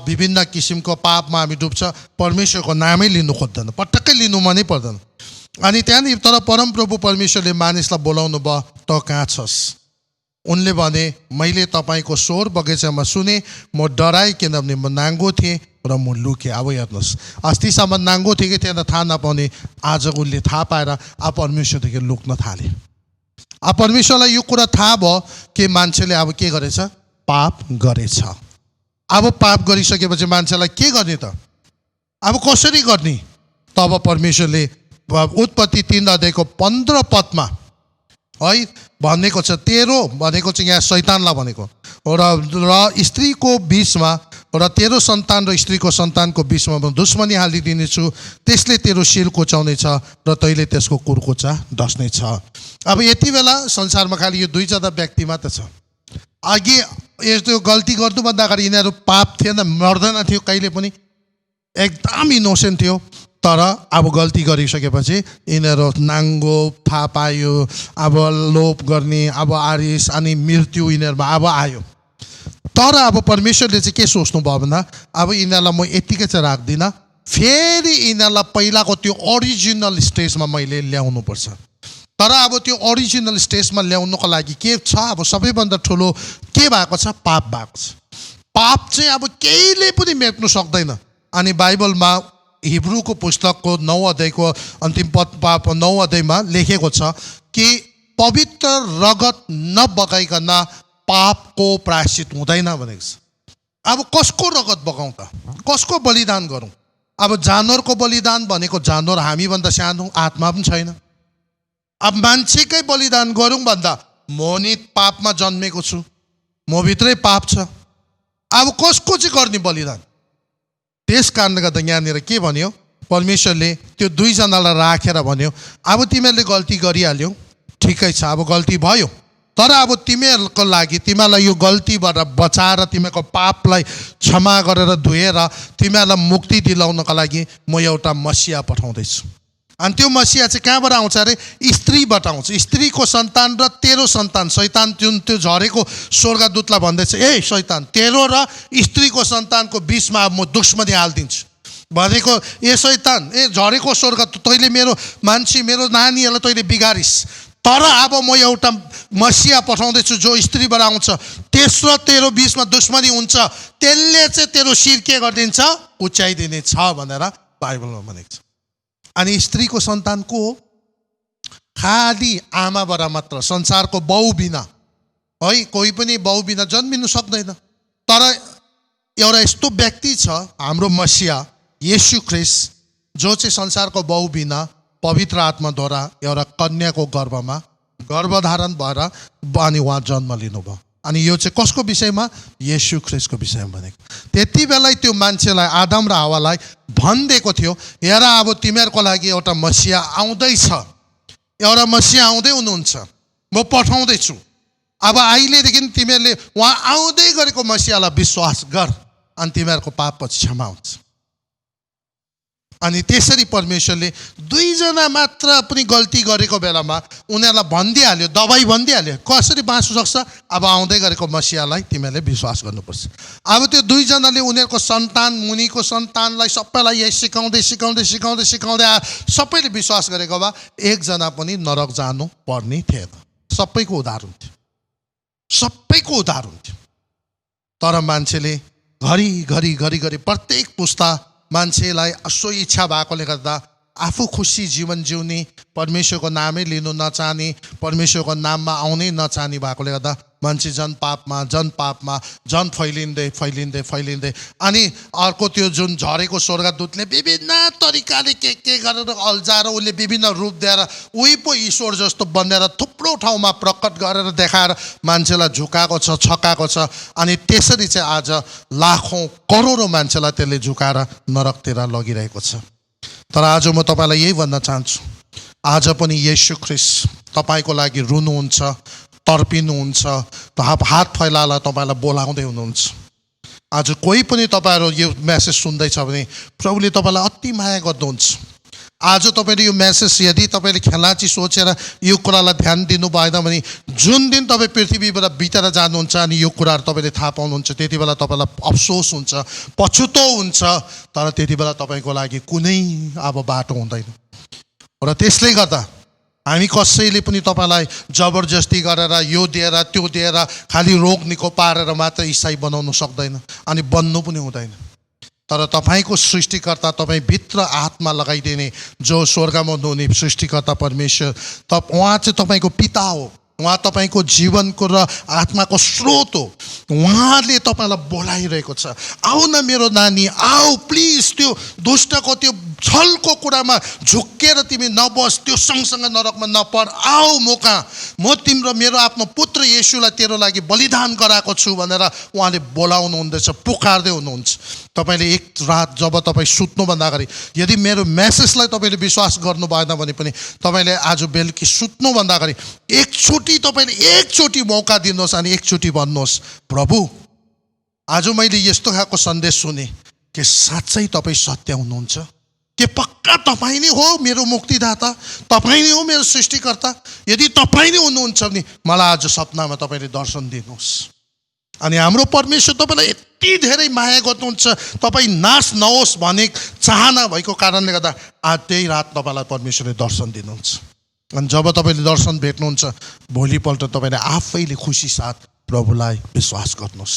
विभिन्न किसिमको पापमा हामी डुब्छ, परमेश्वरको नामै लिनु खोज्दैन, पटक्कै लिनु मनै पर्दैन। अनि त्यहाँनिर तर परमप्रभु परमेश्वरले मानिसलाई बोलाउनु भयो, त कहाँ छस्? उनले भने, मैले तपाईँको स्वर बगैँचामा सुने, म डराएँ किनभने म नाङ्गो थिएँ र म लुकेँ। अब हेर्नुहोस्, अस्तिसम्म नाङ्गो थिएँ कि थिएन थाहा नपाउने, आज उनले थाहा पाएर अब परमेश्वरदेखि लुक्न थाले। अब परमेश्वरलाई यो कुरा थाहा भयो कि मान्छेले अब के गरेछ? पाप गरेछ। अब पाप गरिसकेपछि मान्छेलाई के गर्ने त? अब कसरी गर्ने? तब परमेश्वरले उत्पत्ति 3 अध्यायको 15 पदमा है भनेको छ, तेरो भनेको चाहिँ यहाँ शैतानलाई भनेको र स्त्रीको बिचमा र तेरो सन्तान र स्त्रीको सन्तानको बिचमा दुश्मनी हालिदिनेछु, त्यसले तेरो शिर कोचाउनेछ र तैँले त्यसको कुर्कुचा डस्नेछ। अब यति बेला संसारमा खालि यो दुईजना व्यक्ति मात्र छ। अघि यस्तो गल्ती गर्नुभन्दा अगाडि यिनीहरू पाप थिएन, मर्दैन थियो कहिले पनि, एकदम इनोसेन्ट थियो। तर अब गल्ती गरिसकेपछि यिनीहरू नाङ्गो थाहा पायो, अब लोभ गर्ने, अब आरिस, अनि मृत्यु यिनीहरूमा अब आयो। तर अब परमेश्वरले चाहिँ के सोच्नु भयो भन्दा, अब यिनीहरूलाई म यतिकै चाहिँ राख्दिनँ, फेरि यिनीहरूलाई पहिलाको त्यो ओरिजिनल स्टेजमा मैले ल्याउनुपर्छ। तर अब त्यो ओरिजिनल स्टेजमा ल्याउनुको लागि के छ? अब सबैभन्दा ठुलो के भएको छ? पाप भएको छ। पाप चाहिँ अब केहीले पनि मेट्नु सक्दैन। अनि बाइबलमा हिब्रूको पुस्तकको 9 अध्यायको अन्तिम पद 9 अध्यायमा लेखेको छ कि पवित्र रगत नबगाइकन पापको प्रायश्चित हुँदैन भनेको छ। अब कसको रगत बगाउँ त? कसको बलिदान गरौँ? अब जानवरको बलिदान भनेको जानवर हामीभन्दा सानो, आत्मा पनि छैन। अब मान्छेकै बलिदान गरौँ भन्दा म नि पापमा जन्मेको छु, म भित्रै पाप छ। अब कसको चाहिँ गर्ने बलिदान? त्यस कारणले गर्दा यहाँनिर के भन्यो परमेश्वरले त्यो दुईजनालाई राखेर भन्यो अब तिमीहरूले गल्ती गरिहाल्यौ ठिकै छ अब गल्ती भयो तर अब तिमीहरूको लागि तिमीलाई यो गल्तीबाट बचाएर तिमीहरूको पापलाई क्षमा गरेर धोएर तिमीहरूलाई मुक्ति दिलाउनका लागि म एउटा मसिया पठाउँदैछु अनि त्यो मसिया चाहिँ कहाँबाट आउँछ अरे स्त्रीबाट आउँछ स्त्रीको सन्तान र तेरो सन्तान शैतान जुन त्यो झरेको स्वर्गदूतलाई भन्दैछ ए शैतान तेरो र स्त्रीको सन्तानको बिचमा अब म दुश्मनी हालिदिन्छु भनेको ए शैतान ए झरेको स्वर्ग तैँले मेरो मान्छे मेरो नानीहरूलाई तैँले बिगारिस् तर अब म एउटा मसिया पठाउँदैछु जो स्त्रीबाट आउँछ त्यस र तेरो बिचमा दुश्मनी हुन्छ त्यसले चाहिँ तेरो शिर के गरिदिन्छ उचाइदिने छ भनेर बाइबलमा भनेको छ अनि स्त्रीको सन्तान को हो खाली आमाबाट मात्र संसारको बाउ बिना है कोही पनि बाउ बिना जन्मिनु सक्दैन तर एउटा यस्तो व्यक्ति छ हाम्रो मसिया येशू ख्रीष्ट जो चाहिँ संसारको बाउ बिना पवित्र आत्माद्वारा एउटा कन्याको गर्भमा गर्भधारण भएर अनि उहाँ जन्म लिनुभयो अनि यो चाहिँ कसको विषयमा येशू ख्रीष्टको विषयमा भनेको त्यति बेला त्यो मान्छेलाई आदम र हावालाई भनिदिएको थियो हेर अब तिमीहरूको लागि एउटा मसिया आउँदैछ एउटा मसिया आउँदै हुनुहुन्छ म पठाउँदैछु अब अहिलेदेखि तिमीहरूले उहाँ आउँदै गरेको मसियालाई विश्वास गर अनि तिमीहरूको पाप पछि क्षमा हुन्छ अनि त्यसरी परमेश्वरले दुईजना मात्र पनि गल्ती गरेको बेलामा उनीहरूलाई भनिदिइहाल्यो दबाई भनिदिइहाल्यो कसरी बाँच्नु सक्छ अब आउँदै गरेको मसियालाई तिमीहरूले विश्वास गर्नुपर्छ अब त्यो दुईजनाले उनीहरूको सन्तान मुनिको सन्तानलाई सबैलाई यही सिकाउँदै सिकाउँदै सिकाउँदै सिकाउँदै सबैले विश्वास गरेको भए एकजना पनि नरक जानु पर्ने थिएन सबैको उद्धार हुन्थ्यो सबैको उद्धार हुन्थ्यो तर मान्छेले घरि घरि प्रत्येक पुस्ता मान्छेलाई सो इच्छा भएकोले गर्दा आफू खुसी जीवन जिउने परमेश्वरको नामै लिनु नचाहने परमेश्वरको नाममा आउनै नचाहने भएकोले गर्दा मान्छे जन पापमा जन फैलिँदै अनि अर्को त्यो जुन झरेको स्वर्गदूतले विभिन्न तरिकाले के गरेर अल्झाएर उसले विभिन्न रूप दिएर उही पो ईश्वर जस्तो बनेर थुप्रो ठाउँमा प्रकट गरेर देखाएर मान्छेलाई झुकाएको छ छकाएको छ अनि त्यसरी चाहिँ आज लाखौँ करोडौँ मान्छेलाई त्यसले झुकाएर नरकतिर लगिरहेको छ तर आज म तपाईँलाई यही भन्न चाहन्छु आज पनि येशू ख्रीष्ट तपाईँको लागि रुनुहुन्छ तर्पिनुहुन्छ हात फैलाएर तपाईँलाई बोलाउँदै हुनुहुन्छ आज कोही पनि तपाईँहरू यो मेसेज सुन्दैछ भने प्रभुले तपाईँलाई अति माया गर्नुहुन्छ आज तपाईँले यो मेसेज यदि तपाईँले खेलाची सोचेर यो कुरालाई ध्यान दिनु भएन भने जुन दिन तपाईँ पृथ्वीबाट बितेर जानुहुन्छ अनि यो कुराहरू तपाईँले थाहा पाउनुहुन्छ त्यति बेला तपाईँलाई अफसोस हुन्छ पछुतो हुन्छ तर त्यति बेला तपाईँको लागि कुनै अब बाटो हुँदैन र त्यसले गर्दा हामी कसैले पनि तपाईँलाई जबरजस्ती गरेर यो दिएर त्यो दिएर खालि रोग निको पारेर मात्र इसाई बनाउनु सक्दैन अनि बन्नु पनि हुँदैन तर तपाईँको सृष्टिकर्ता तपाईँ भित्र आत्मा लगाइदिने जो स्वर्गमा हुनुहुने सृष्टिकर्ता परमेश्वर उहाँ चाहिँ तपाईँको पिता हो उहाँ तपाईँको जीवनको र आत्माको स्रोत हो उहाँले तपाईँलाई बोलाइरहेको छ आऊ न मेरो नानी आऊ प्लिज त्यो दुष्टको त्यो छलको कुरामा झुक्केर तिमी नबस त्यो सँगसँग नरकमा नपर आऊ म तिम्रो मेरो आफ्नो पुत्र येशूलाई तेरो लागि बलिदान गराएको छु भनेर उहाँले बोलाउनु हुँदैछ पुकार्दै हुनुहुन्छ तपाईँले एक रात जब तपाईँ सुत्नुभन्दा अगाडि यदि मेरो मेसेजलाई तपाईँले विश्वास गर्नु भएन भने पनि तपाईँले आज बेलुकी सुत्नुभन्दा अगाडि एकचोटि मौका दिनुहोस् अनि एकचोटि भन्नुहोस् प्रभु आज मैले यस्तो खालको सन्देश सुने कि साँच्चै तपाईँ सत्य हुनुहुन्छ के पक्का तपाईँ नै हो मेरो मुक्तिदाता तपाईँ नै हो मेरो सृष्टिकर्ता यदि तपाईँ नै हुनुहुन्छ भने मलाई आज सपनामा तपाईँले दर्शन दिनुहोस् अनि हाम्रो परमेश्वर तपाईँलाई यति धेरै माया गर्नुहुन्छ तपाईँ नाश नहोस् भन्ने चाहना भएको कारणले गर्दा आज त्यही रात तपाईँलाई परमेश्वरले दर्शन दिनुहुन्छ अनि जब तपाईँले दर्शन भेट्नुहुन्छ भोलिपल्ट तपाईँले आफैले खुसी साथ प्रभुलाई विश्वास गर्नुहोस्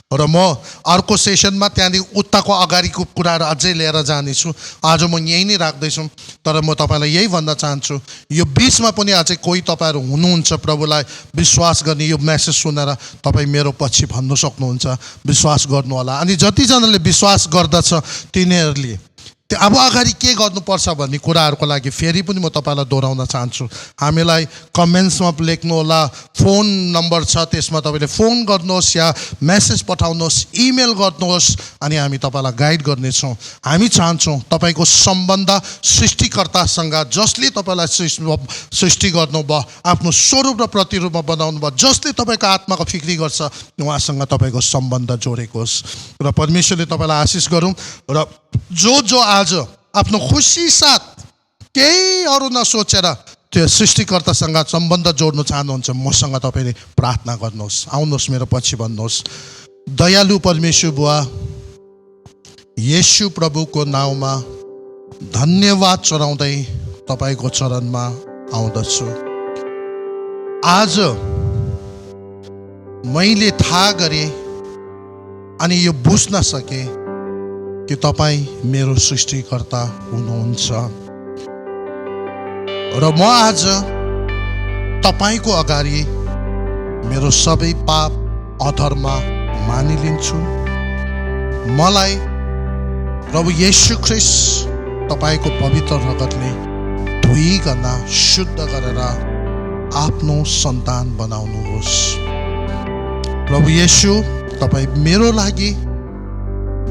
र म अर्को सेसनमा त्यहाँदेखि उताको अगाडिको कुराहरू अझै लिएर जानेछु आज म यही नै राख्दैछु तर म तपाईँलाई यही भन्न चाहन्छु यो बिचमा पनि अझै कोही तपाईँहरू हुनुहुन्छ प्रभुलाई विश्वास गर्ने यो मेसेज सुनेर तपाईँ मेरो पछि भन्नु सक्नुहुन्छ विश्वास गर्नु होला अनि जतिजनाले विश्वास गर्दछ तिनीहरूले त्यो अब अगाडि के गर्नुपर्छ भन्ने कुराहरूको लागि फेरि पनि म तपाईँलाई दोहोऱ्याउन चाहन्छु। हामीलाई कमेन्ट्समा लेख्नुहोला, फोन नम्बर छ त्यसमा तपाईँले फोन गर्नुहोस् या मेसेज पठाउनुहोस्, इमेल गर्नुहोस् अनि हामी तपाईँलाई गाइड गर्नेछौँ। हामी चाहन्छौँ तपाईँको सम्बन्ध सृष्टिकर्तासँग, जसले तपाईँलाई सृष्टि गर्नुभयो, आफ्नो स्वरूप र प्रतिरूपमा बनाउनु भयो, जसले तपाईँको आत्माको फिक्री गर्छ, उहाँसँग तपाईँको सम्बन्ध जोडेको होस्। र परमेश्वरले तपाईँलाई आशिष गरौँ। र जो आज आफ्नो खुसी साथ केही अरू नसोचेर त्यो सृष्टिकर्तासँग सम्बन्ध जोड्नु चाहनुहुन्छ, मसँग तपाईँले प्रार्थना गर्नुहोस्। आउनुहोस्, मेरो पछि भन्नुहोस्, दयालु परमेश्वर बुवा, येशू प्रभुको नाउँमा धन्यवाद चढाउँदै तपाईँको चरणमा आउँदछु। आज मैले थाहा गरेँ अनि यो बुझ्न सकेँ कि तपाईँ मेरो सृष्टिकर्ता हुनुहुन्छ र म आज तपाईँको अगाडि मेरो सबै पाप अधर्म मानिलिन्छु। मलाई प्रभु येशू ख्रीष्ट तपाईँको पवित्र रगतले धोइकन शुद्ध गरेर आफ्नो सन्तान बनाउनुहोस्। प्रभु येशू, तपाईँ मेरो लागि,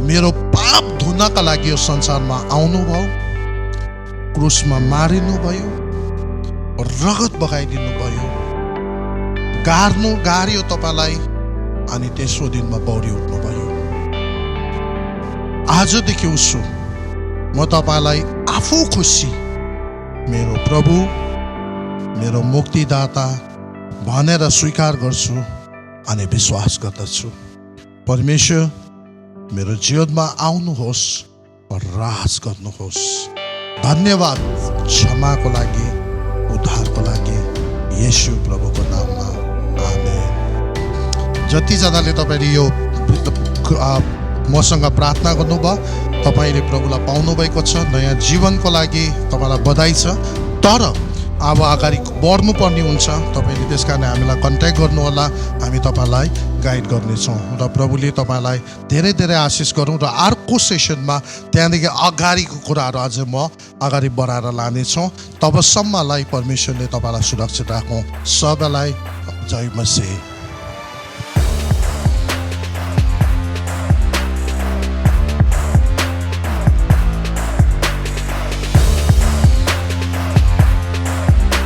मेरो पाप धुनका लागि यो संसारमा आउनुभयो, क्रुसमा मारिनुभयो, रगत बगाइदिनु भयो, गार्यो तपाईँलाई अनि तेस्रो दिनमा बौरी उठ्नुभयो। आजदेखि उसो म तपाईँलाई आफू खुसी मेरो प्रभु, मेरो मुक्तिदाता भनेर स्वीकार गर्छु अनि विश्वास गर्दछु। परमेश्वर, मेरो जीवनमा आउनुहोस्, राज गर्नुहोस्। धन्यवाद क्षमाको लागि, उद्धारको लागि, येशू प्रभुको नाममा, आमेन। जतिजनाले तपाईँले यो मसँग प्रार्थना गर्नुभयो, तपाईँले प्रभुलाई पाउनुभएको छ। नयाँ जीवनको लागि तपाईँलाई बधाई छ। तर अब अगाडि बढ्नुपर्ने हुन्छ, तपाईँले त्यस कारण हामीलाई कन्ट्याक्ट गर्नुहोला, हामी तपाईँलाई गाइड गर्नेछौँ र प्रभुले तपाईँलाई धेरै धेरै आशिष गरौँ। र अर्को सेसनमा त्यहाँदेखि अगाडिको कुराहरू अझै म अगाडि बढाएर लानेछौँ। तबसम्मलाई परमेश्वरले तपाईँलाई सुरक्षित राखौँ। सबैलाई जय मसीह।